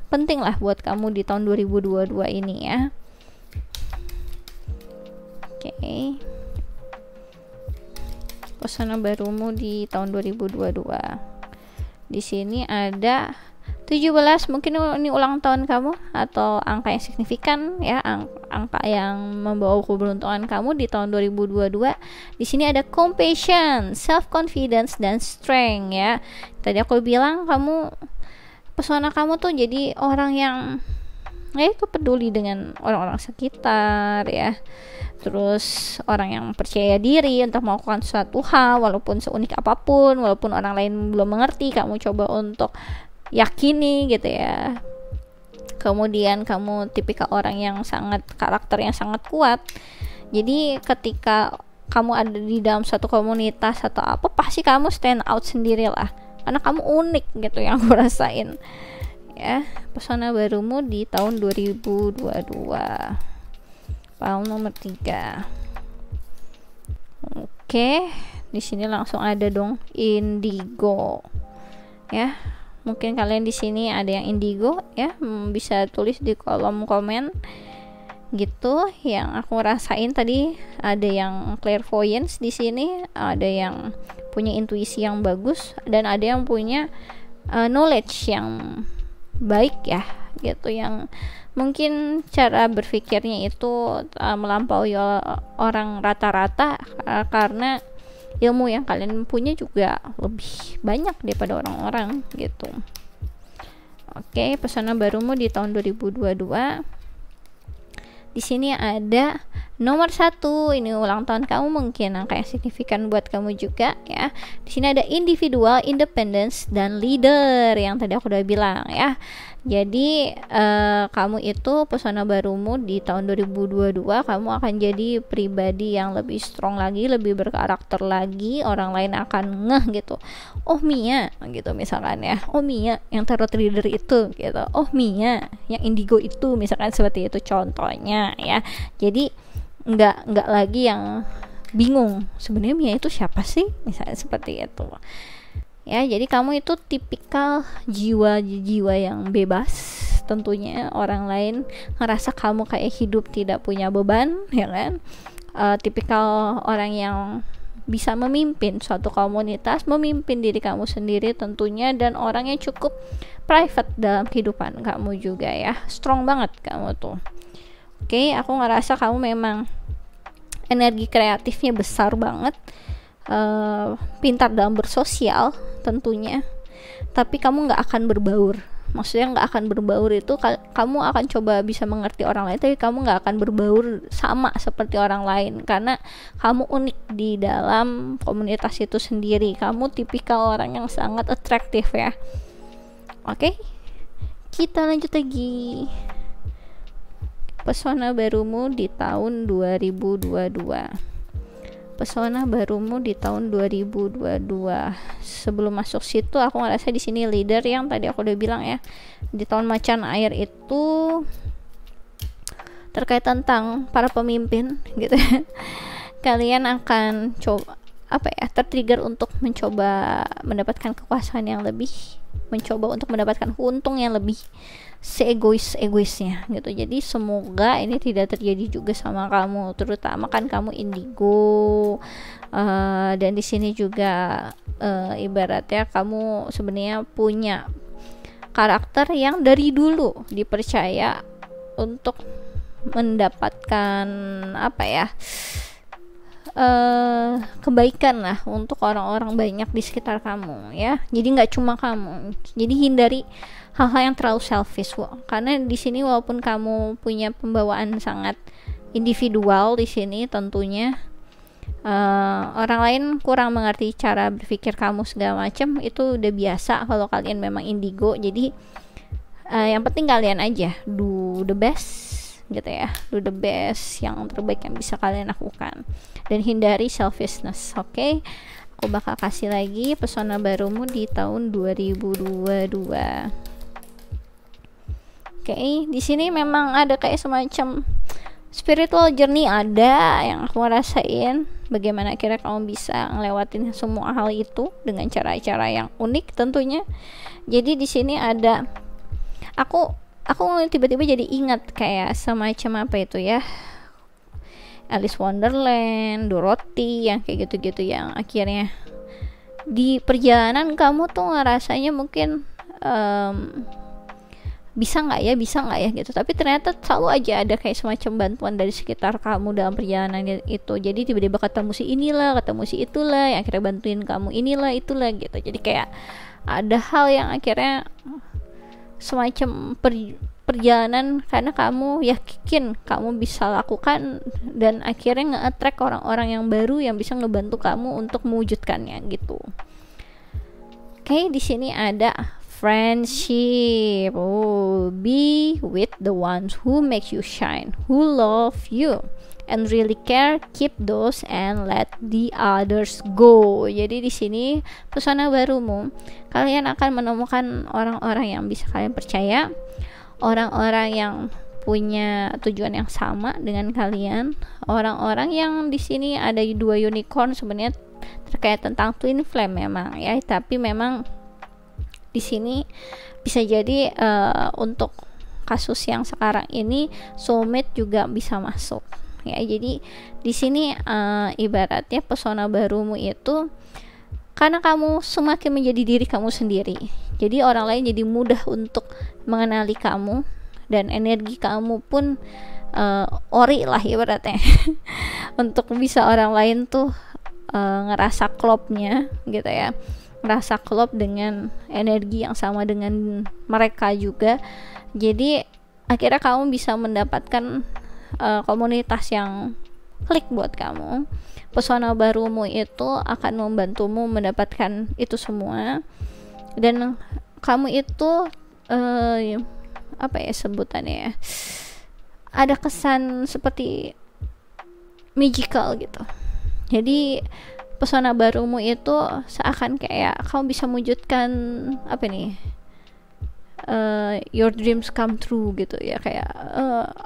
penting lah buat kamu di tahun 2022 ini ya. Oke. Pesona barumu di tahun 2022. Di sini ada 17, mungkin ini ulang tahun kamu atau angka yang signifikan ya, angka yang membawa keberuntungan kamu di tahun 2022. Di sini ada compassion, self confidence dan strength ya. Tadi aku bilang kamu, pesona kamu tuh jadi orang yang itu peduli dengan orang-orang sekitar ya. Terus orang yang percaya diri untuk melakukan suatu hal walaupun seunik apapun, walaupun orang lain belum mengerti, kamu coba untuk yakini gitu ya. Kemudian kamu tipikal orang yang karakter yang sangat kuat. Jadi ketika kamu ada di dalam suatu komunitas atau apa, pasti kamu stand out sendiri lah, karena kamu unik gitu yang aku rasain ya. Pesona barumu di tahun 2022, file nomor 3. Oke, di sini langsung ada dong indigo ya. Mungkin kalian di sini ada yang indigo ya, bisa tulis di kolom komen gitu. Yang aku rasain tadi ada yang clairvoyance di sini, ada yang punya intuisi yang bagus, dan ada yang punya knowledge yang baik ya gitu, yang mungkin cara berpikirnya itu melampaui orang rata-rata karena ilmu yang kalian punya juga lebih banyak daripada orang-orang gitu. Oke, pesona barumu di tahun 2022. Di sini ada nomor 1, ini ulang tahun kamu, mungkin angka yang signifikan buat kamu juga ya. Di sini ada individual, independence, dan leader yang tadi aku udah bilang ya. Jadi kamu itu pesona barumu di tahun 2022, kamu akan jadi pribadi yang lebih strong lagi, lebih berkarakter lagi. Orang lain akan ngeh gitu, oh Mia gitu misalkan ya, oh Mia yang tarot reader itu gitu, oh Mia yang indigo itu misalkan, seperti itu contohnya ya. Jadi nggak lagi yang bingung sebenarnya Mia itu siapa sih, misalnya seperti itu ya. Jadi kamu itu tipikal jiwa yang bebas, tentunya orang lain ngerasa kamu kayak hidup tidak punya beban ya kan. Tipikal orang yang bisa memimpin suatu komunitas, memimpin diri kamu sendiri tentunya, dan orangnya cukup private dalam kehidupan kamu juga ya. Strong banget kamu tuh. Oke, aku ngerasa kamu memang energi kreatifnya besar banget, pintar dalam bersosial tentunya, tapi kamu nggak akan berbaur. Maksudnya nggak akan berbaur itu kamu akan coba bisa mengerti orang lain, tapi kamu nggak akan berbaur sama seperti orang lain karena kamu unik di dalam komunitas itu sendiri. Kamu tipikal orang yang sangat atraktif ya. Oke, kita lanjut lagi. Pesona barumu di tahun 2022. Pesona barumu di tahun 2022. Sebelum masuk situ, aku ngerasa di sini leader yang tadi aku udah bilang ya. Di tahun macan air itu terkait tentang para pemimpin gitu ya. kalian akan coba tertrigger untuk mencoba mendapatkan kekuasaan yang lebih, mencoba untuk mendapatkan untung yang lebih, seegoisnya gitu. Jadi semoga ini tidak terjadi juga sama kamu, terutama kan kamu indigo, dan di sini juga ibaratnya kamu sebenarnya punya karakter yang dari dulu dipercaya untuk mendapatkan kebaikan lah untuk orang-orang banyak di sekitar kamu ya. Jadi nggak cuma kamu. Jadi hindari hal-hal yang terlalu selfish, karena di sini walaupun kamu punya pembawaan sangat individual di sini, tentunya orang lain kurang mengerti cara berpikir kamu segala macam, itu udah biasa kalau kalian memang indigo. Jadi yang penting kalian aja do the best gitu ya, do the best, yang terbaik yang bisa kalian lakukan, dan hindari selfishness. Oke? Aku bakal kasih lagi pesona barumu di tahun 2022. Oke, di sini memang ada kayak semacam spiritual journey ada yang aku rasain. Bagaimana kira kamu bisa ngelewatin semua hal itu dengan cara-cara yang unik tentunya. Jadi di sini ada aku tiba-tiba jadi ingat kayak semacam apa itu ya, Alice Wonderland, Dorothy, yang kayak gitu-gitu, yang akhirnya di perjalanan kamu tuh ngerasanya mungkin bisa nggak ya gitu, tapi ternyata selalu aja ada kayak semacam bantuan dari sekitar kamu dalam perjalanan itu. Jadi tiba-tiba ketemu si inilah, ketemu si itulah yang akhirnya bantuin kamu, inilah itulah gitu. Jadi kayak ada hal yang akhirnya semacam perjalanan karena kamu yakin kamu bisa lakukan, dan akhirnya nge-attract orang-orang yang baru yang bisa ngebantu kamu untuk mewujudkannya gitu. Oke, di sini ada friendship. Be with the ones who make you shine, who love you and really care. Keep those and let the others go. Jadi di sini pesona barumu, kalian akan menemukan orang-orang yang bisa kalian percaya, orang-orang yang punya tujuan yang sama dengan kalian, orang-orang yang di sini ada 2 unicorn sebenarnya terkait tentang twin flame memang ya, tapi memang di sini bisa jadi untuk kasus yang sekarang ini soulmate juga bisa masuk ya. Jadi di sini ibaratnya pesona barumu itu karena kamu semakin menjadi diri kamu sendiri, jadi orang lain jadi mudah untuk mengenali kamu, dan energi kamu pun ori lah ibaratnya untuk bisa orang lain tuh ngerasa klopnya gitu ya, ngerasa klop dengan energi yang sama dengan mereka juga. Jadi akhirnya kamu bisa mendapatkan komunitas yang klik buat kamu. Pesona barumu itu akan membantumu mendapatkan itu semua, dan kamu itu sebutannya ya, ada kesan seperti magical gitu. Jadi pesona barumu itu seakan kayak kamu bisa mewujudkan your dreams come true gitu ya, kayak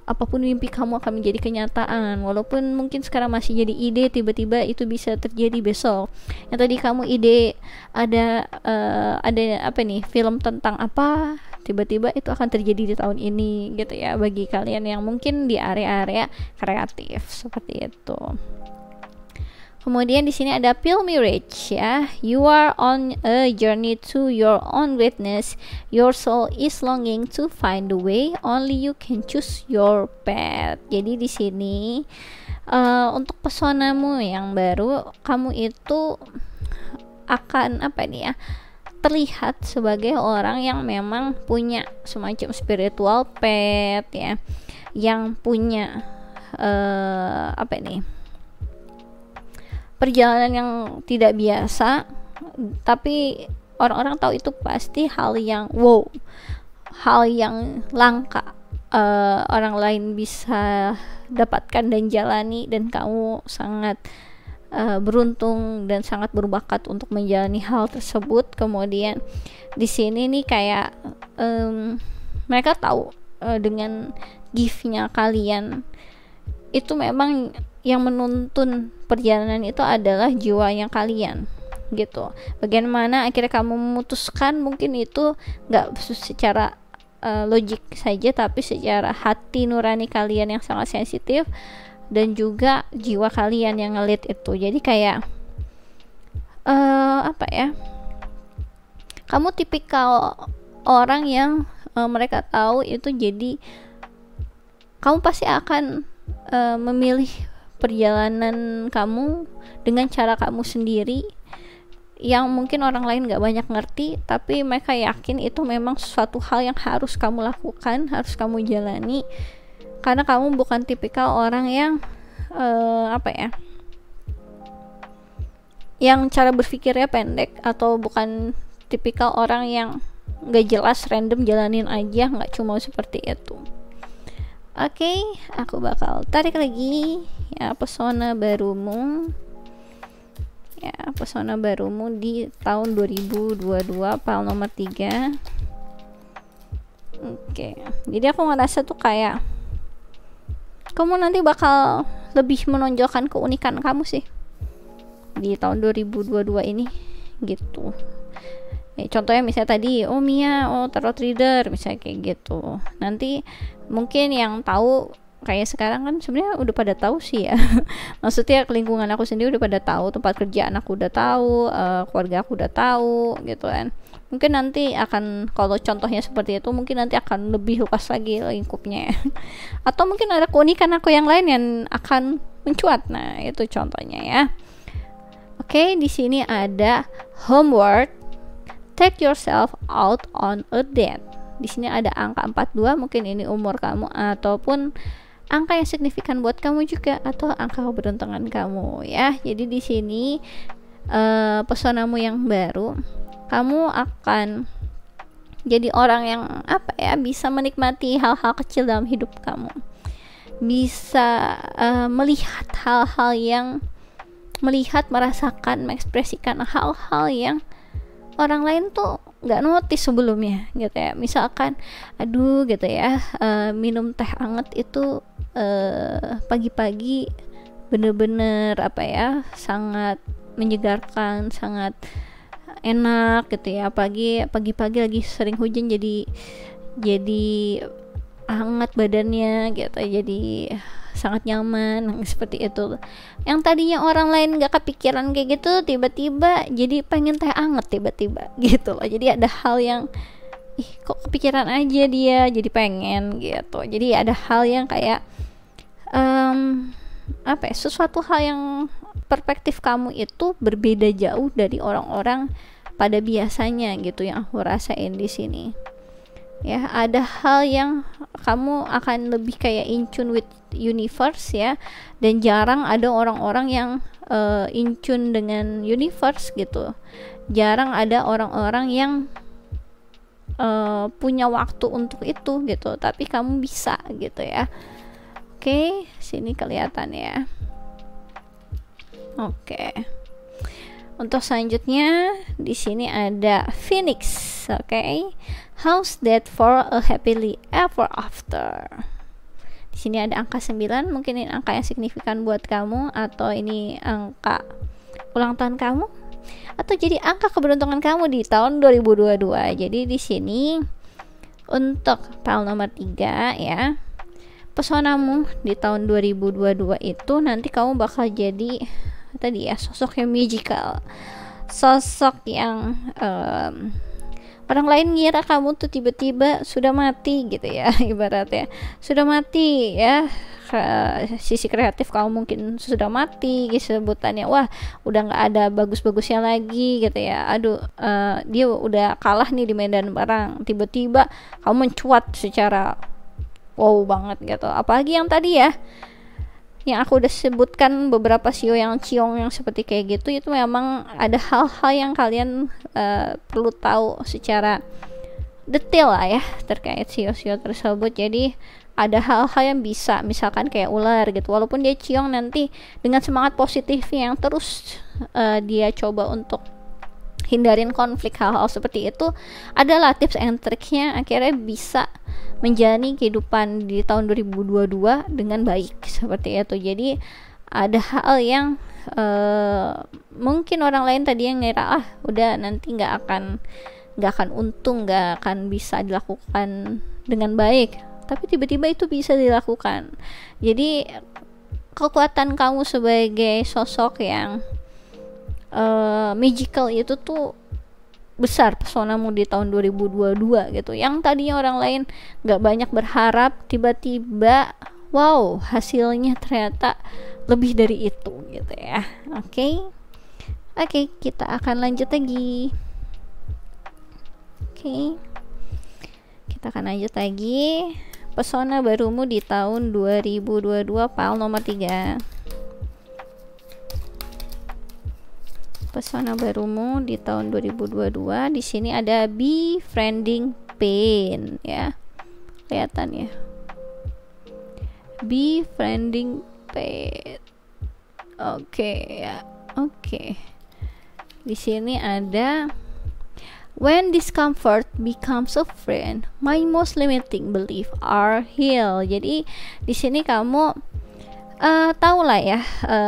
apapun mimpi kamu akan menjadi kenyataan, walaupun mungkin sekarang masih jadi ide, tiba-tiba itu bisa terjadi besok. Yang tadi kamu ide ada film tentang apa, tiba-tiba itu akan terjadi di tahun ini gitu ya, bagi kalian yang mungkin di area-area kreatif seperti itu. Kemudian di sini ada Pil Mirage ya. You are on a journey to your own greatness. Your soul is longing to find the way. Only you can choose your path. Jadi di sini untuk personamu yang baru, kamu itu akan terlihat sebagai orang yang memang punya semacam spiritual path ya, yang punya perjalanan yang tidak biasa, tapi orang-orang tahu itu pasti hal yang wow, hal yang langka, orang lain bisa dapatkan dan jalani, dan kamu sangat beruntung dan sangat berbakat untuk menjalani hal tersebut. Kemudian di sini nih kayak mereka tahu dengan gift-nya kalian itu memang yang menuntun perjalanan itu adalah jiwanya kalian gitu. Bagaimana akhirnya kamu memutuskan, mungkin itu nggak secara logik saja, tapi secara hati nurani kalian yang sangat sensitif dan juga jiwa kalian yang ngelit itu. Jadi kayak kamu tipikal orang yang mereka tahu itu, jadi kamu pasti akan memilih perjalanan kamu dengan cara kamu sendiri, yang mungkin orang lain gak banyak ngerti, tapi mereka yakin itu memang suatu hal yang harus kamu lakukan, harus kamu jalani, karena kamu bukan tipikal orang yang yang cara berpikirnya pendek, atau bukan tipikal orang yang gak jelas random jalanin aja, gak cuma seperti itu. Oke, aku bakal tarik lagi ya pesona barumu. Ya, pesona barumu di tahun 2022, file nomor 3. Oke, jadi aku ngerasa tuh kayak kamu nanti bakal lebih menonjolkan keunikan kamu sih di tahun 2022 ini gitu. Contohnya misalnya tadi, Mia, tarot reader, misalnya kayak gitu. Nanti mungkin yang tahu kayak sekarang kan sebenarnya udah pada tahu sih ya. Maksudnya lingkungan aku sendiri udah pada tahu, tempat kerjaan aku udah tahu, keluarga aku udah tahu gitu kan. Mungkin nanti akan, kalau contohnya seperti itu, mungkin nanti akan lebih luas lagi lingkupnya. Atau mungkin ada keunikan aku yang lain yang akan mencuat. Nah, itu contohnya ya. Oke, di sini ada homework. Take yourself out on a date. Di sini ada angka 42, mungkin ini umur kamu, ataupun angka yang signifikan buat kamu juga, atau angka keberuntungan kamu ya. Jadi di sini pesonamu yang baru, kamu akan jadi orang yang bisa menikmati hal-hal kecil dalam hidup kamu, bisa melihat hal-hal yang merasakan, mengekspresikan hal-hal yang orang lain tuh nggak notice sebelumnya gitu ya. Misalkan gitu ya, minum teh hangat itu pagi-pagi bener-bener sangat menyegarkan, sangat enak gitu ya. Pagi-pagi lagi sering hujan, jadi hangat badannya gitu, jadi sangat nyaman seperti itu. Yang tadinya orang lain gak kepikiran kayak gitu, tiba-tiba jadi pengen teh hangat tiba-tiba gitu loh. Jadi ada hal yang kok kepikiran aja dia jadi pengen gitu. Jadi ada hal yang kayak sesuatu hal yang perspektif kamu itu berbeda jauh dari orang-orang pada biasanya gitu, yang aku rasain di sini. Ya, ada hal yang kamu akan lebih kayak in tune with universe ya, dan jarang ada orang-orang yang in tune dengan universe gitu. Jarang ada orang-orang yang punya waktu untuk itu gitu, tapi kamu bisa gitu ya. Oke, sini kelihatan ya. Oke. Untuk selanjutnya di sini ada Phoenix, oke. How's that for a happily ever after? Di sini ada angka 9, mungkin ini angka yang signifikan buat kamu, atau ini angka ulang tahun kamu, atau jadi angka keberuntungan kamu di tahun 2022. Jadi di sini untuk file nomor 3 ya. Pesonamu di tahun 2022 itu nanti kamu bakal jadi tadi ya, sosok yang magical, sosok yang orang lain ngira kamu tuh tiba-tiba sudah mati gitu ya, ibaratnya sudah mati ya. Sisi kreatif kamu mungkin sudah mati gitu sebutannya. Wah, udah nggak ada bagus-bagusnya lagi gitu ya. Dia udah kalah nih di medan perang. Tiba-tiba kamu mencuat secara wow banget gitu. Apalagi yang tadi ya, yang aku udah sebutkan beberapa sio yang ciong yang seperti kayak gitu, itu memang ada hal-hal yang kalian perlu tahu secara detail lah ya terkait sio-sio tersebut. Jadi ada hal-hal yang bisa, misalkan kayak ular gitu, walaupun dia ciong, nanti dengan semangat positifnya yang terus dia coba untuk hindarin konflik, hal-hal seperti itu adalah tips and triknya, akhirnya bisa menjalani kehidupan di tahun 2022 dengan baik seperti itu. Jadi ada hal yang mungkin orang lain tadi yang ngira udah nanti nggak akan untung, nggak akan bisa dilakukan dengan baik, tapi tiba-tiba itu bisa dilakukan. Jadi kekuatan kamu sebagai sosok yang magical itu tuh besar, pesonamu di tahun 2022 gitu, yang tadinya orang lain nggak banyak berharap, tiba-tiba wow, hasilnya ternyata lebih dari itu gitu ya. Oke, kita akan lanjut lagi. Kita akan lanjut lagi. Pesona barumu di tahun 2022, file nomor 3. Pesona barumu di tahun 2022. Di sini ada befriending pain ya. Kelihatan ya. Befriending pain. Oke. Di sini ada when discomfort becomes a friend, my most limiting belief are healed. Jadi di sini kamu tahu lah ya,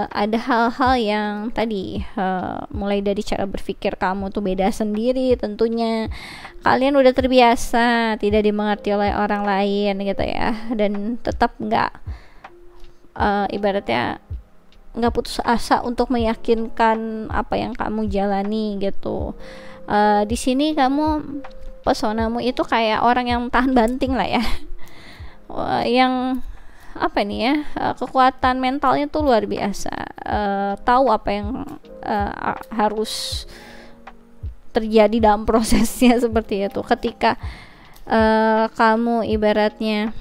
ada hal-hal yang tadi mulai dari cara berpikir kamu tuh beda sendiri tentunya. Kalian udah terbiasa tidak dimengerti oleh orang lain gitu ya, dan tetap nggak ibaratnya nggak putus asa untuk meyakinkan apa yang kamu jalani gitu. Di sini kamu, pesonamu itu kayak orang yang tahan banting lah ya. Yang apa nih ya, kekuatan mentalnya tuh luar biasa, tahu apa yang harus terjadi dalam prosesnya seperti itu. Ketika kamu ibaratnya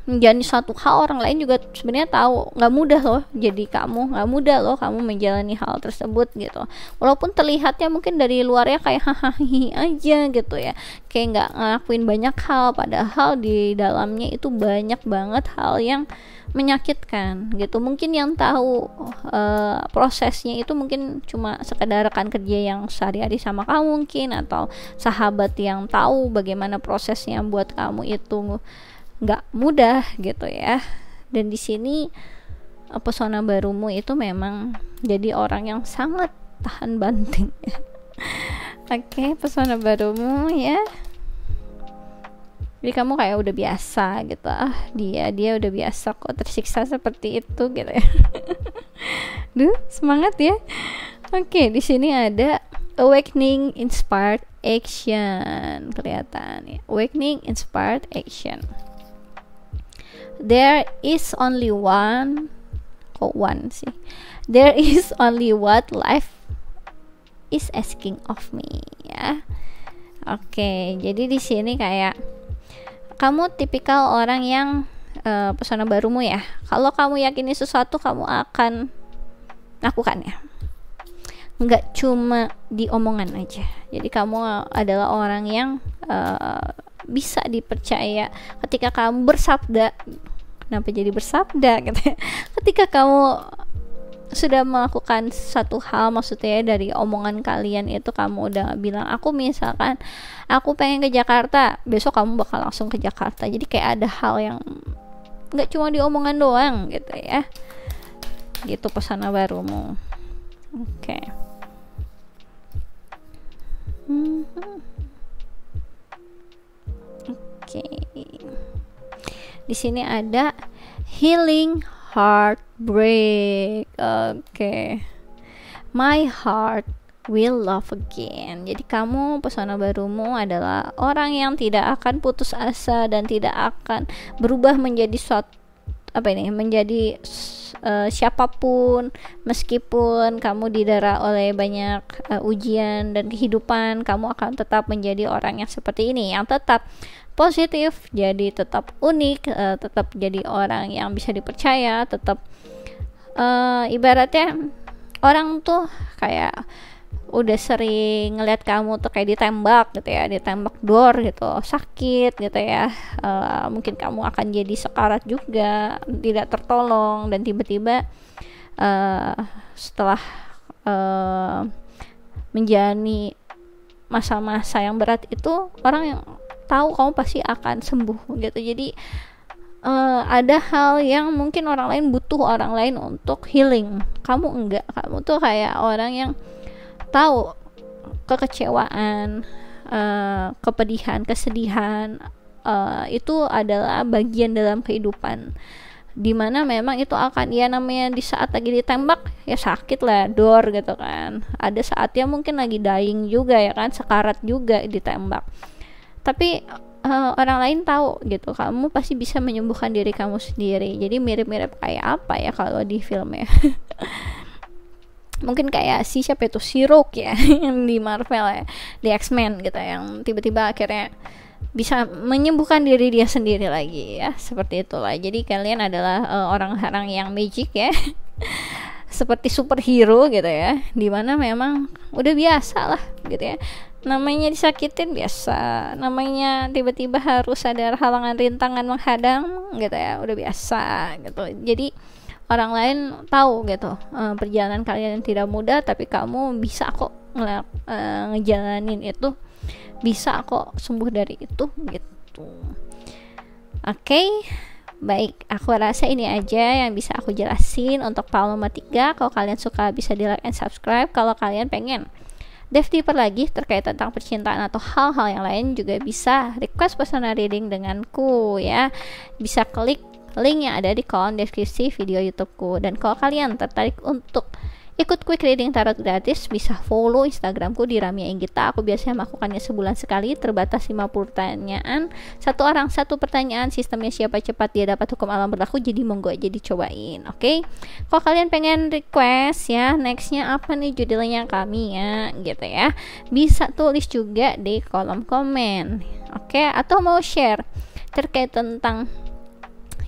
menjalani suatu hal, orang lain juga sebenarnya tahu nggak mudah loh, jadi nggak mudah loh kamu menjalani hal tersebut gitu, walaupun terlihatnya mungkin dari luarnya kayak hahaha aja gitu ya, kayak nggak ngelakuin banyak hal, padahal di dalamnya itu banyak banget hal yang menyakitkan gitu. Mungkin yang tahu prosesnya itu mungkin cuma sekedar rekan kerja yang sehari-hari sama kamu mungkin, atau sahabat yang tahu bagaimana prosesnya buat kamu itu nggak mudah gitu ya. Dan di sini pesona barumu itu memang jadi orang yang sangat tahan banting. Oke, pesona barumu ya, jadi kamu kayak udah biasa gitu, dia udah biasa kok tersiksa seperti itu gitu ya. Duh, semangat ya. Oke, di sini ada awakening inspired action, kelihatan ya, awakening inspired action. There is only there is only what life is asking of me ya. Oke, jadi di sini kayak kamu tipikal orang yang pesona barumu ya, kalau kamu yakini sesuatu kamu akan lakukannya, nggak cuma di omongan aja. Jadi kamu adalah orang yang bisa dipercaya ketika kamu bersabda. Kenapa jadi bersabda gitu ya? Ketika kamu sudah melakukan satu hal, maksudnya dari omongan kalian itu kamu udah bilang, aku misalkan aku pengen ke Jakarta, besok kamu bakal langsung ke Jakarta. Jadi kayak ada hal yang nggak cuma di omongan doang gitu ya. Gitu pesona barumu. Oke. Di sini ada healing heartbreak. My heart will love again. Jadi kamu, pesona barumu adalah orang yang tidak akan putus asa dan tidak akan berubah menjadi menjadi siapapun, meskipun kamu didera oleh banyak ujian dan kehidupan, kamu akan tetap menjadi orang yang seperti ini, yang tetap positif, jadi tetap unik, tetap jadi orang yang bisa dipercaya, tetap ibaratnya orang tuh kayak udah sering ngeliat kamu tuh kayak ditembak gitu ya, ditembak dor gitu, sakit gitu ya, mungkin kamu akan jadi sekarat juga, tidak tertolong, dan tiba-tiba setelah menjalani masa-masa yang berat itu, orang yang tahu kamu pasti akan sembuh gitu. Jadi ada hal yang mungkin orang lain butuh orang lain untuk healing, kamu enggak, kamu tuh kayak orang yang tahu kekecewaan, kepedihan, kesedihan, itu adalah bagian dalam kehidupan, dimana memang itu akan, ya namanya di saat lagi ditembak ya sakit lah, dor gitu kan, ada saatnya mungkin lagi dying juga ya kan, sekarat juga ditembak, tapi orang lain tahu gitu, kamu pasti bisa menyembuhkan diri kamu sendiri. Jadi mirip-mirip kayak apa ya kalau di film ya mungkin kayak siapa itu, si Rogue ya yang di Marvel ya, di X-Men gitu, yang tiba-tiba akhirnya bisa menyembuhkan diri dia sendiri lagi ya, seperti itulah. Jadi kalian adalah orang-orang yang magic ya seperti superhero gitu ya, dimana memang udah biasa lah gitu ya, namanya disakitin biasa, namanya tiba-tiba harus ada halangan rintangan menghadang gitu ya, udah biasa gitu. Jadi orang lain tahu gitu, perjalanan kalian yang tidak mudah, tapi kamu bisa kok ngejalanin itu, bisa kok sembuh dari itu gitu. Oke, baik, aku rasa ini aja yang bisa aku jelasin untuk Paloma 3. Kalau kalian suka bisa di like and subscribe. Kalau kalian pengen dive deeper lagi terkait tentang percintaan atau hal-hal yang lain, juga bisa request personal reading denganku ya. Bisa klik link yang ada di kolom deskripsi video YouTubeku. Dan kalau kalian tertarik untuk ikut quick reading tarot gratis, bisa follow Instagramku di Ramia Inggita. Aku biasanya melakukannya sebulan sekali, terbatas 50 pertanyaan, satu orang satu pertanyaan, sistemnya siapa cepat dia dapat hukum alam berlaku, jadi monggo aja dicobain. Oke, kalau kalian pengen request ya nextnya apa nih judulnya kami ya gitu ya, bisa tulis juga di kolom komen. Oke, atau mau share terkait tentang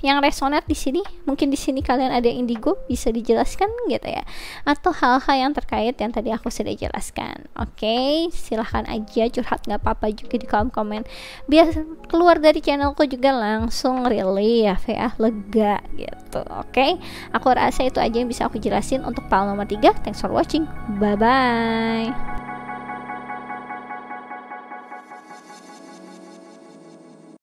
yang resonate di sini, mungkin di sini kalian ada yang indigo, bisa dijelaskan gitu ya, atau hal-hal yang terkait yang tadi aku sudah jelaskan. Oke, silahkan aja curhat, nggak apa-apa juga di kolom komen, biar keluar dari channelku juga langsung relief ya, lega gitu. Oke, aku rasa itu aja yang bisa aku jelasin untuk Paloma 3. Thanks for watching, bye bye.